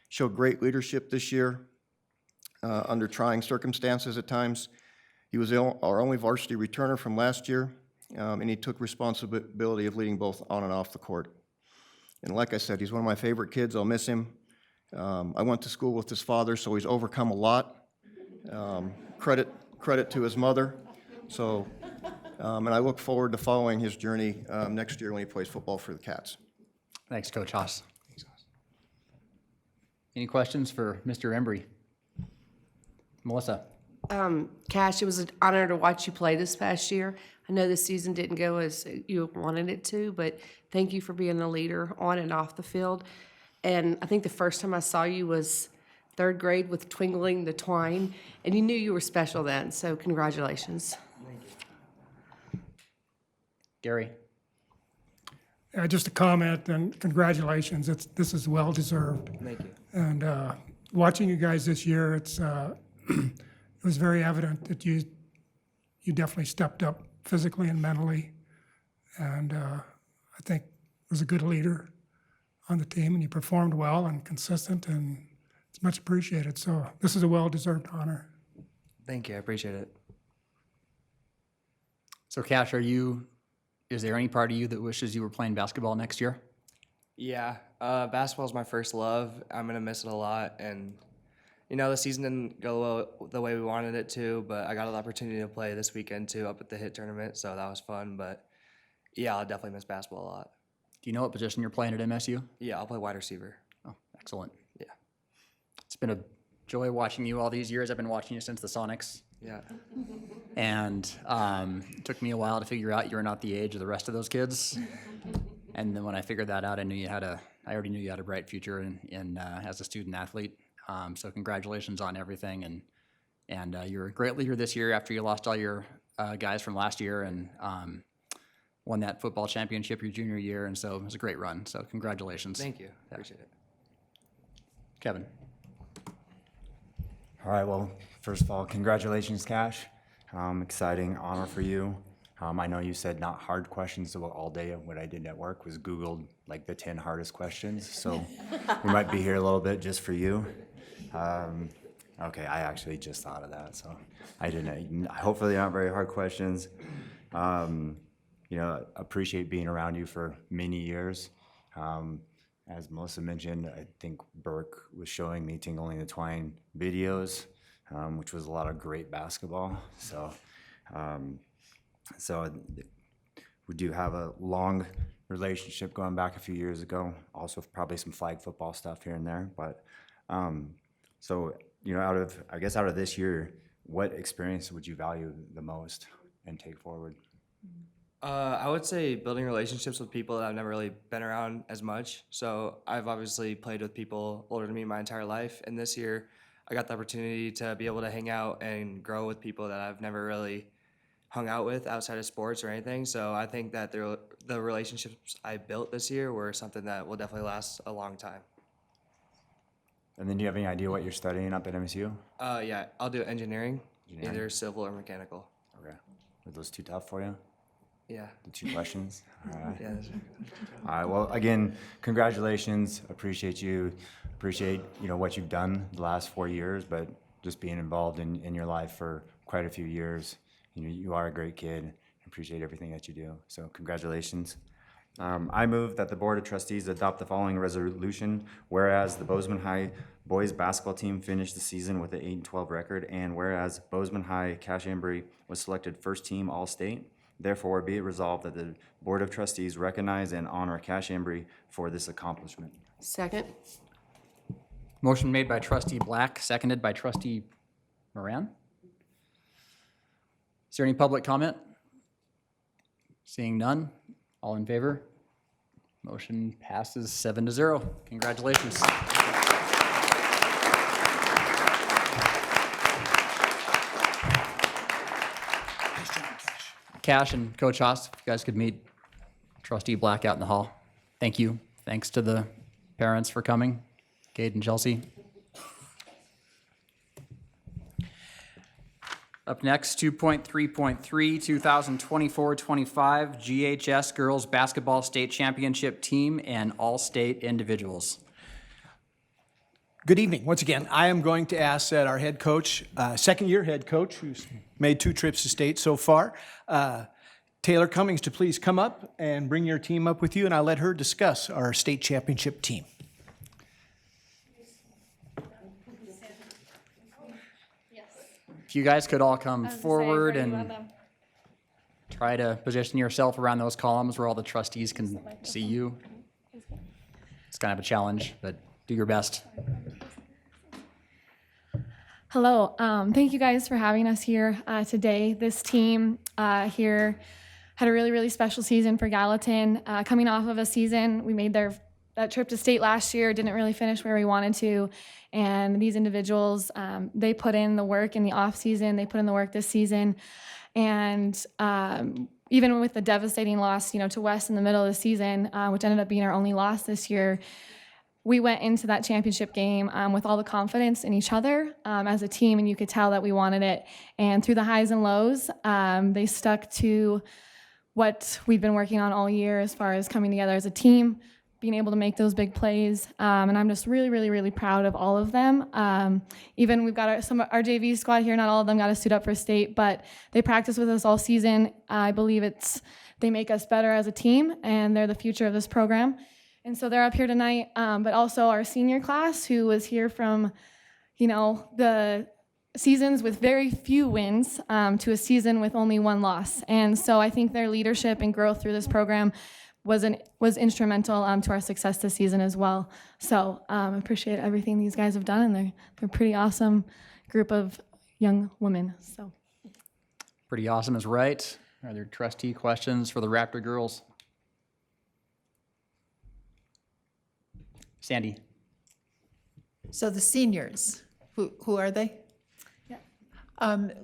Showed great leadership this year under trying circumstances at times. He was our only varsity returner from last year, and he took responsibility of leading both on and off the court. And like I said, he's one of my favorite kids. I'll miss him. I went to school with his father, so he's overcome a lot. Credit to his mother. So, and I look forward to following his journey next year when he plays football for the Cats.
Thanks, Coach Haas. Any questions for Mr. Embry? Melissa?
Cash, it was an honor to watch you play this past year. I know the season didn't go as you wanted it to, but thank you for being a leader on and off the field. And I think the first time I saw you was third grade with Twinkling the Twine, and you knew you were special then, so congratulations.
Gary?
Just a comment and congratulations. This is well deserved.
Thank you.
And watching you guys this year, it was very evident that you definitely stepped up physically and mentally. And I think was a good leader on the team, and you performed well and consistent, and it's much appreciated. So this is a well-deserved honor.
Thank you. I appreciate it.
So Cash, is there any part of you that wishes you were playing basketball next year?
Yeah, basketball's my first love. I'm gonna miss it a lot, and the season didn't go the way we wanted it to, but I got the opportunity to play this weekend too up at the HIT tournament, so that was fun. But yeah, I'll definitely miss basketball a lot.
Do you know what position you're playing at MSU?
Yeah, I'll play wide receiver.
Oh, excellent.
Yeah.
It's been a joy watching you all these years. I've been watching you since the Sonics.
Yeah.
And it took me a while to figure out you're not the age of the rest of those kids. And then when I figured that out, I already knew you had a bright future as a student athlete. So congratulations on everything. And you're a great leader this year after you lost all your guys from last year and won that football championship your junior year. And so it was a great run. So congratulations.
Thank you. Appreciate it.
Kevin.
All right, well, first of all, congratulations, Cash. Exciting honor for you. I know you said not hard questions, so all day what I did at work was Googled like the 10 hardest questions. So we might be here a little bit just for you. Okay, I actually just thought of that, so I didn't. Hopefully not very hard questions. Appreciate being around you for many years. As Melissa mentioned, I think Burke was showing me Tingling the Twine videos, which was a lot of great basketball. So we do have a long relationship going back a few years ago. Also probably some flag football stuff here and there. But out of this year, what experience would you value the most and take forward?
I would say building relationships with people that I've never really been around as much. So I've obviously played with people older than me my entire life, and this year I got the opportunity to be able to hang out and grow with people that I've never really hung out with outside of sports or anything. So I think that the relationships I built this year were something that will definitely last a long time.
And then do you have any idea what you're studying up at MSU?
Yeah, I'll do engineering, either civil or mechanical.
Okay. Are those too tough for you?
Yeah.
The 2 questions? All right.
Yeah.
All right, well, again, congratulations. Appreciate you. Appreciate, what you've done the last 4 years, but just being involved in your life for quite a few years. You are a great kid. Appreciate everything that you do. So congratulations. I move that the Board of Trustees adopt the following resolution. Whereas the Bozeman High boys basketball team finished the season with an 8-12 record, and whereas Bozeman High Cash Embry was selected first team All-State, therefore be it resolved that the Board of Trustees recognize and honor Cash Embry for this accomplishment.
Second.
Motion made by Trustee Black, seconded by Trustee Moran. Is there any public comment? Seeing none, all in favor? Motion passes 7-0. Congratulations. Cash and Coach Haas, if you guys could meet Trustee Black out in the hall. Thank you. Thanks to the parents for coming, Cade and Chelsea. Up next, 2.3.3, 2024-25 GHS Girls Basketball State Championship Team and All-State Individuals.
Good evening. Once again, I am going to ask that our head coach, second-year head coach, who's made 2 trips to state so far, Taylor Cummings, to please come up and bring your team up with you, and I'll let her discuss our state championship team.
If you guys could all come forward and try to position yourself around those columns where all the trustees can see you. It's kind of a challenge, but do your best.
Hello, thank you guys for having us here today. This team here had a really, really special season for Gallatin. Coming off of a season, we made that trip to state last year, didn't really finish where we wanted to. And these individuals, they put in the work in the off season, they put in the work this season. And even with the devastating loss, to West in the middle of the season, which ended up being our only loss this year, we went into that championship game with all the confidence in each other as a team, and you could tell that we wanted it. And through the highs and lows, they stuck to what we've been working on all year as far as coming together as a team, being able to make those big plays. And I'm just really, really, really proud of all of them. Even we've got our JV squad here, not all of them got to suit up for state, but they practice with us all season. I believe they make us better as a team, and they're the future of this program. And so they're up here tonight, but also our senior class, who was here from, the seasons with very few wins to a season with only 1 loss. And so I think their leadership and growth through this program was instrumental to our success this season as well. So I appreciate everything these guys have done, and they're a pretty awesome group of young women. So
Pretty awesome is right. Are there trustee questions for the Raptor girls? Sandy.
So the seniors, who are they?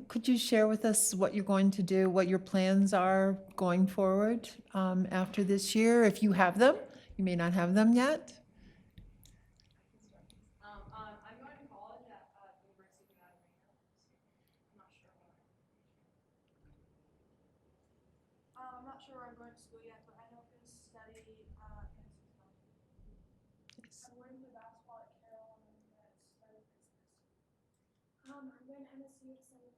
Could you share with us what you're going to do, what your plans are going forward after this year, if you have them? You may not have them yet.
I'm going to college at University of Nevada. I'm not sure where. I'm not sure where I'm going to school yet, but I know I'm going to study I'm going to basketball at Carroll, and I'm going to study business. I'm going to MSU to study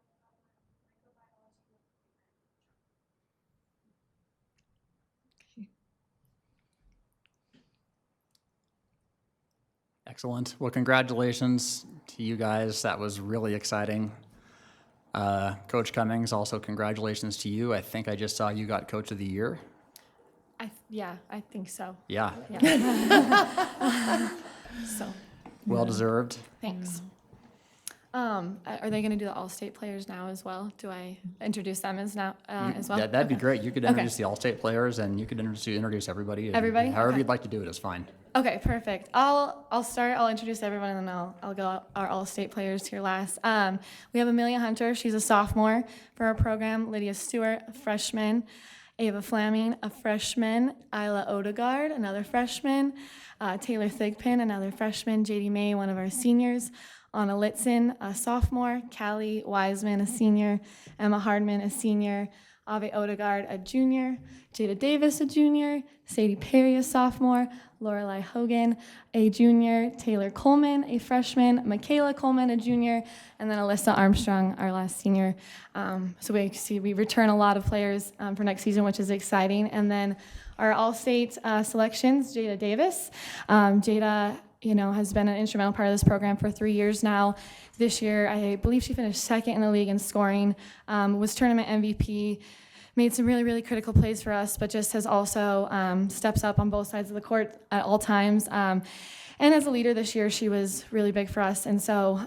microbiology.
Excellent. Well, congratulations to you guys. That was really exciting. Coach Cummings, also congratulations to you. I think I just saw you got Coach of the Year.
I think so.
Yeah.
So.
Well deserved.
Thanks. Are they going to do the all-state players now as well? Do I introduce them as well?
That'd be great. You could introduce the All-State players, and you could introduce everybody.
Everybody?
However
Okay.
you'd like to do it is fine.
Okay, perfect. I'll start. I'll introduce everyone, and then I'll go our all-state players here last. We have Amelia Hunter. She's a sophomore for our program. Lydia Stewart, a freshman. Ava Flaming, a freshman. Isla Odegaard, another freshman. Taylor Thigpen, another freshman. JD May, one of our seniors. Anna Litzen, a sophomore. Callie Wiseman, a senior. Emma Hardman, a senior. Ave Odegaard, a junior. Jada Davis, a junior. Sadie Perry, a sophomore. Lorelai Hogan, a junior. Taylor Coleman, a freshman. Michaela Coleman, a junior. And then Alyssa Armstrong, our last senior. So we return a lot of players for next season, which is exciting. And then our all-state selections, Jada Davis. Jada has been an instrumental part of this program for 3 years now. This year, I believe she finished second in the league in scoring, was tournament MVP, made some really, really critical plays for us, but just has also steps up on both sides of the court at all times. And as a leader this year, she was really big for us. And so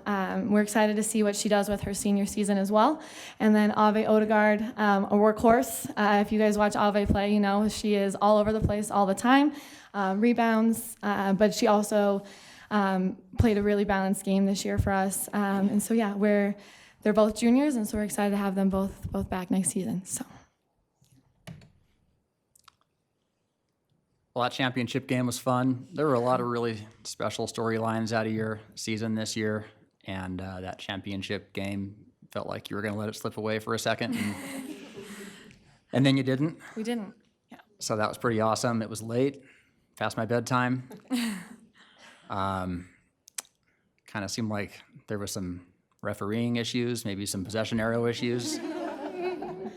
we're excited to see what she does with her senior season as well. And then Ave Odegaard, a workhorse. If you guys watch Ave play, you know she is all over the place all the time, rebounds, but she also played a really balanced game this year for us. And so, yeah, they're both juniors, and so we're excited to have them both back next season. So.
Well, that championship game was fun. There were a lot of really special storylines out of your season this year, and that championship game felt like you were going to let it slip away for a second, and then you didn't.
We didn't. Yeah.
So that was pretty awesome. It was late, past my bedtime. Kind of seemed like there was some refereeing issues, maybe some possession arrow issues.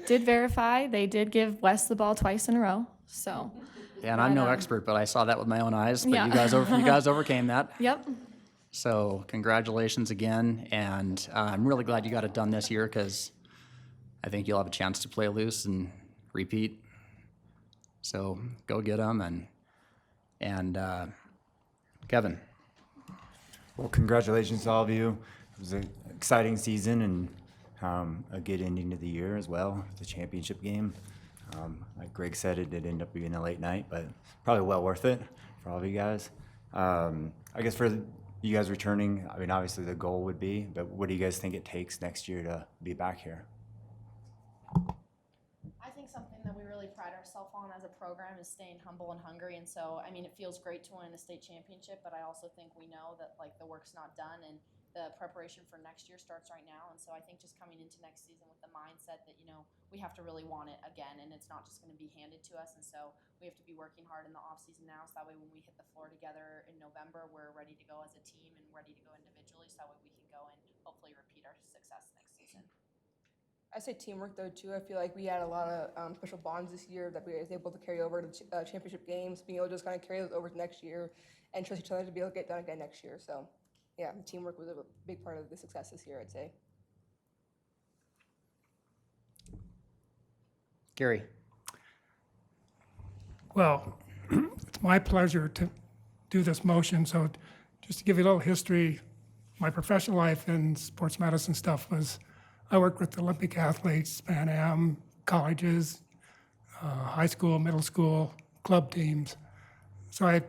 Did verify they did give Wes the ball twice in a row. So.
Yeah, and I'm no expert, but I saw that with my own eyes. But
Yeah.
you guys overcame that.
Yep.
So congratulations again, and I'm really glad you got it done this year because I think you'll have a chance to play loose and repeat. So go get them, and Kevin.
Well, congratulations to all of you. It was an exciting season and a good ending to the year as well, the championship game. Like Greg said, it did end up being a late night, but probably well worth it for all of you guys. I guess for you guys returning, I mean, obviously the goal would be, but what do you guys think it takes next year to be back here?
I think something that we really pride ourselves on as a program is staying humble and hungry. And so, I mean, it feels great to win a state championship, but I also think we know that like the work's not done and the preparation for next year starts right now. And so I think just coming into next season with the mindset that, you know, we have to really want it again, and it's not just going to be handed to us. And so we have to be working hard in the off season now, so that way when we hit the floor together in November, we're ready to go as a team and ready to go individually, so that way we can go and hopefully repeat our success next season.
I say teamwork though too. I feel like we had a lot of special bonds this year that we were able to carry over to championship games, being able to just kind of carry those over to next year and trust each other to be able to get done again next year. So yeah, teamwork was a big part of the success this year, I'd say.
Gary.
Well, it's my pleasure to do this motion. So just to give you a little history, my professional life in sports medicine stuff was I worked with Olympic athletes, Pan Am, colleges, high school, middle school, club teams. So I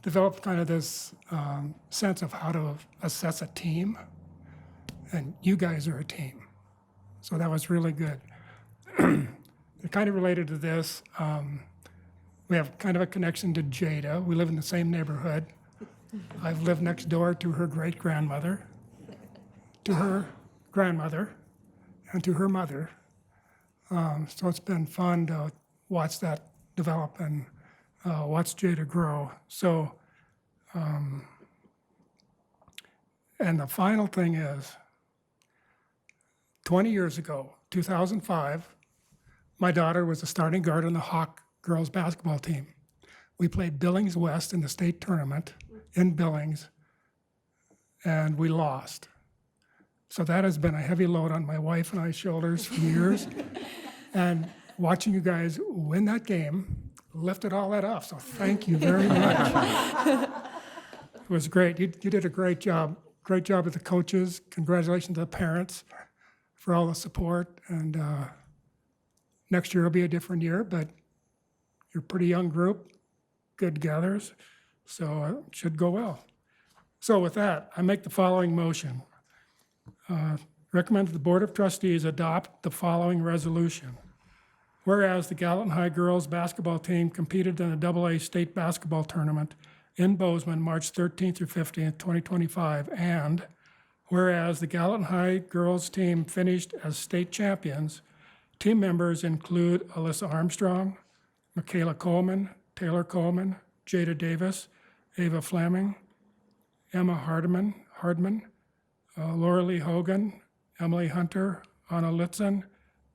developed kind of this sense of how to assess a team, and you guys are a team. So that was really good. Kind of related to this, we have kind of a connection to Jada. We live in the same neighborhood. I've lived next door to her great-grandmother, to her grandmother, and to her mother. So it's been fun to watch that develop and watch Jada grow. So, and the final thing is, 20 years ago, 2005, my daughter was a starting guard on the Hawk girls basketball team. We played Billings West in the state tournament in Billings, and we lost. So that has been a heavy load on my wife and I's shoulders for years. And watching you guys win that game lifted all that off. So thank you very much. It was great. You did a great job. Great job with the coaches. Congratulations to the parents for all the support. And next year will be a different year, but you're a pretty young group, good gatherers, so it should go well. So with that, I make the following motion. Recommend that the Board of Trustees adopt the following resolution. Whereas the Gallatin High girls basketball team competed in the AA state basketball tournament in Bozeman, March 13th through 15th, 2025, and whereas the Gallatin High girls team finished as state champions, team members include Alyssa Armstrong, Michaela Coleman, Taylor Coleman, Jada Davis, Ava Fleming, Emma Hardman, Laura Lee Hogan, Emily Hunter, Anna Litzen,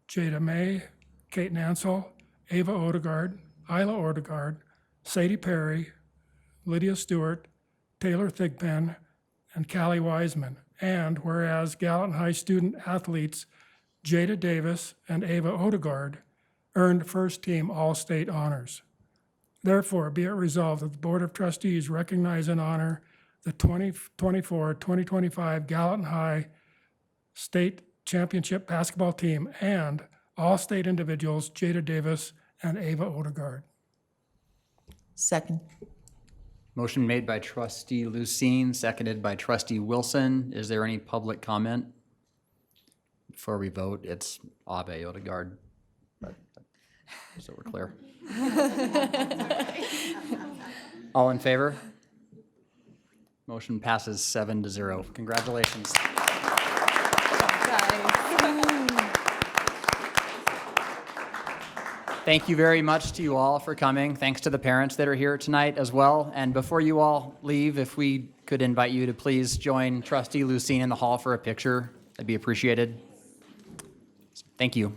Jada May, Kate Nansel, Ava Odegaard, Isla Odegaard, Sadie Perry, Lydia Stewart, Taylor Thigpen, and Callie Wiseman. And whereas Gallatin High student athletes Jada Davis and Ava Odegaard earned first team All-State honors. Therefore, be it resolved that the Board of Trustees recognize and honor the 2024-2025 Gallatin High State Championship basketball team and all state individuals, Jada Davis and Ava Odegaard.
Second.
Motion made by trustee Lucine, seconded by trustee Wilson. Is there any public comment? Before we vote, it's Ave Odegaard, but so we're clear. All in favor? Motion passes 7-0. Congratulations. Thank you very much to you all for coming. Thanks to the parents that are here tonight as well. And before you all leave, if we could invite you to please join trustee Lucine in the hall for a picture, that'd be appreciated. Thank you.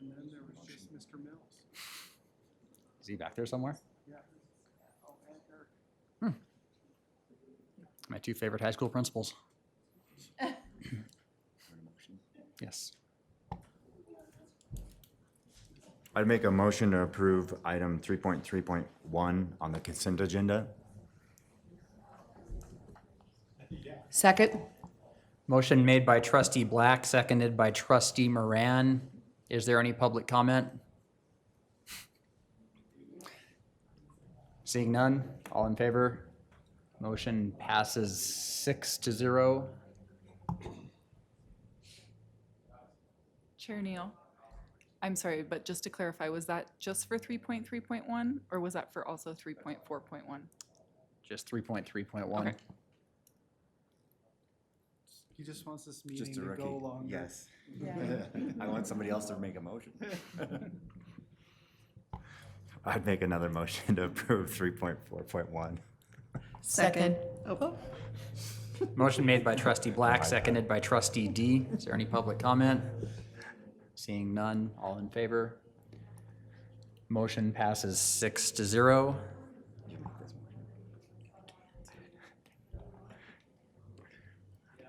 And then there was just Mr. Mills.
Is he back there somewhere?
Yeah. Oh, and Eric.
My two favorite high school principals. Yes.
I'd make a motion to approve item 3.3.1 on the consent agenda.
Second?
Motion made by trustee Black, seconded by trustee Moran. Is there any public comment? Seeing none, all in favor? Motion passes 6-0.
Chair Neal, I'm sorry, but just to clarify, was that just for 3.3.1 or was that for also 3.4.1?
Just 3.3.1.
Okay.
He just wants this
Just
meeting
a
to
rookie.
go longer.
Yes. I want somebody else to make a motion. I'd make another motion to approve 3.4.1.
Second.
Motion made by trustee Black, seconded by trustee D. Is there any public comment? Seeing none, all in favor? Motion passes 6-0.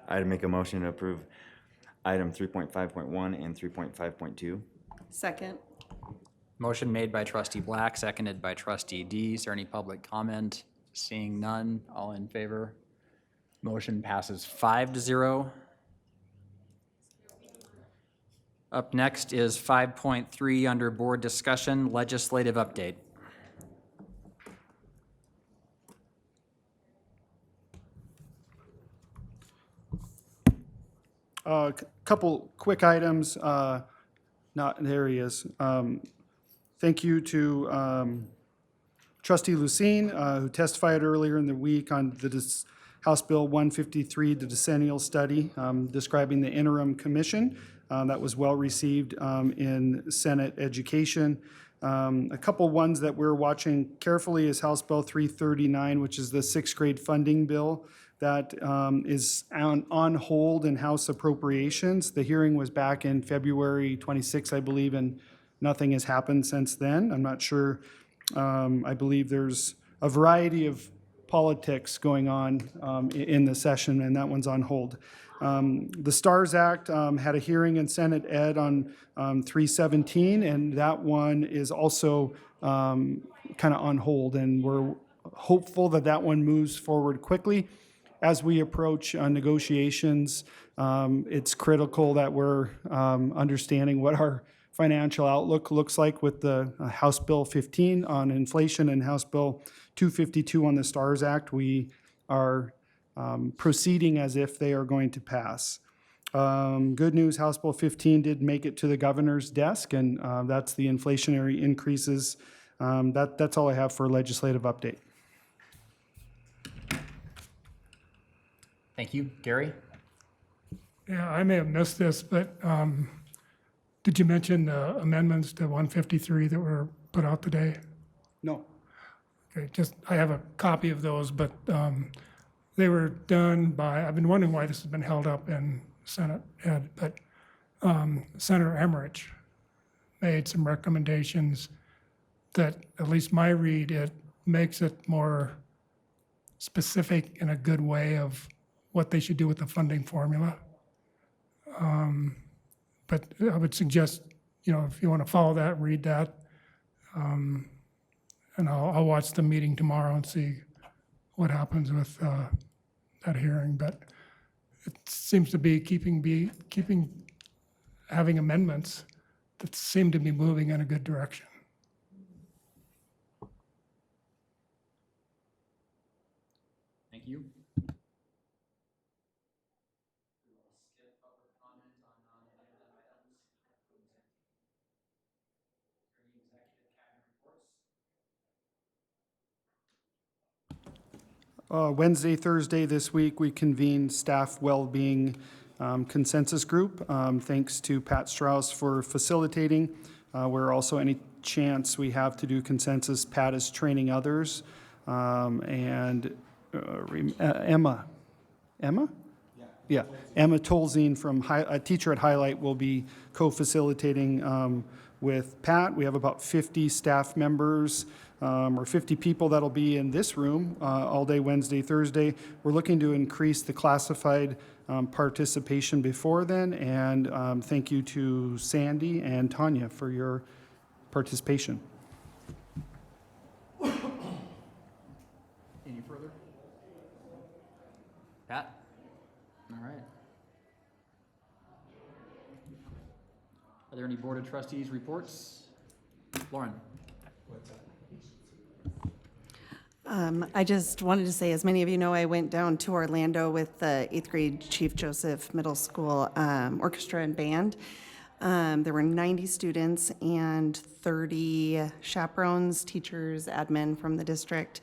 I'd make a motion to approve item 3.5.1 and 3.5.2.
Second.
Motion made by trustee Black, seconded by trustee D. Is there any public comment? Seeing none, all in favor? Motion passes 5-0. Up next is 5.3 under board discussion, legislative update.
Couple quick items. There he is. Thank you to trustee Lucine, who testified earlier in the week on the House Bill 153, the decennial study describing the interim commission. That was well received in Senate Education. A couple ones that we're watching carefully is House Bill 339, which is the sixth grade funding bill that is on hold in House Appropriations. The hearing was back in February 26, I believe, and nothing has happened since then. I'm not sure. I believe there's a variety of politics going on in the session, and that one's on hold. The STARS Act had a hearing in Senate Ed on 317, and that one is also kind of on hold, and we're hopeful that that one moves forward quickly. As we approach negotiations, it's critical that we're understanding what our financial outlook looks like with the House Bill 15 on inflation and House Bill 252 on the STARS Act. We are proceeding as if they are going to pass. Good news, House Bill 15 did make it to the governor's desk, and that's the inflationary increases. That's all I have for legislative update.
Thank you. Gary?
Yeah, I may have missed this, but did you mention the amendments to 153 that were put out today?
No.
Okay, I have a copy of those, but they were done by, I've been wondering why this has been held up in Senate Ed, but Senator Emmerich made some recommendations that, at least my read, it makes it more specific in a good way of what they should do with the funding formula. But I would suggest, if you want to follow that, read that. And I'll watch the meeting tomorrow and see what happens with that hearing. But it seems to be having amendments that seem to be moving in a good direction.
Thank you.
Wednesday, Thursday this week, we convened staff well-being consensus group. Thanks to Pat Strauss for facilitating. Where also any chance we have to do consensus, Pat is training others. And Emma? Yeah, Emma Tolzien a teacher at Highlight, will be co-facilitating with Pat. We have about 50 staff members or 50 people that'll be in this room all day Wednesday, Thursday. We're looking to increase the classified participation before then, and thank you to Sandy and Tanya for your participation.
Any further? Pat? All right. Are there any Board of Trustees reports? Lauren?
I just wanted to say, as many of you know, I went down to Orlando with the 8th grade Chief Joseph Middle School orchestra and band. There were 90 students and 30 chaperones, teachers, admin from the district.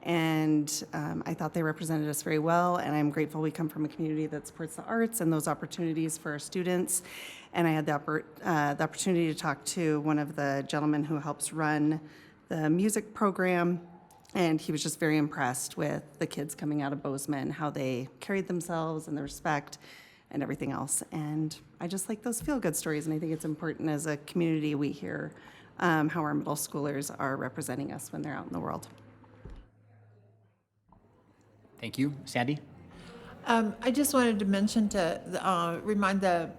And I thought they represented us very well, and I'm grateful we come from a community that supports the arts and those opportunities for our students. And I had the opportunity to talk to one of the gentlemen who helps run the music program, and he was just very impressed with the kids coming out of Bozeman, how they carried themselves and the respect and everything else. And I just like those feel-good stories, and I think it's important as a community we hear how our middle schoolers are representing us when they're out in the world.
Thank you. Sandy?
I just wanted to mention remind the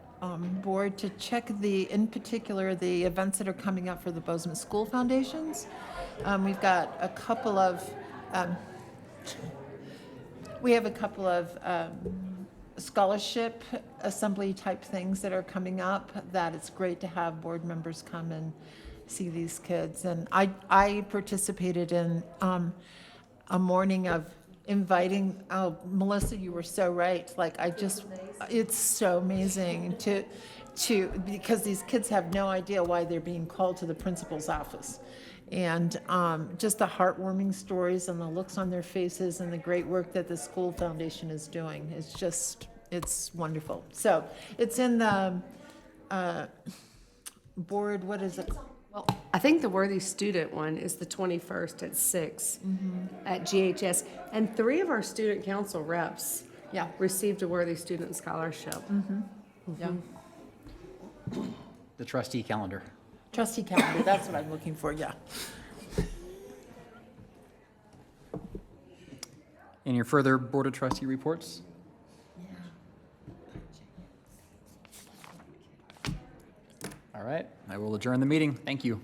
board to check in particular, the events that are coming up for the Bozeman School Foundations. We've got a couple of, scholarship assembly type things that are coming up that it's great to have board members come and see these kids. And I participated in a morning of inviting, Melissa, you were so right. It's so amazing because these kids have no idea why they're being called to the principal's office. And just the heartwarming stories and the looks on their faces and the great work that the School Foundation is doing. It's wonderful. So it's in the board, what is it?
Well, I think the Worthy Student one is the 21st at 6 at GHS. And 3 of our student council reps received a Worthy Student Scholarship.
Yeah.
The trustee calendar.
Trustee calendar, that's what I'm looking for, yeah.
Any further Board of Trustee reports? All right, I will adjourn the meeting. Thank you.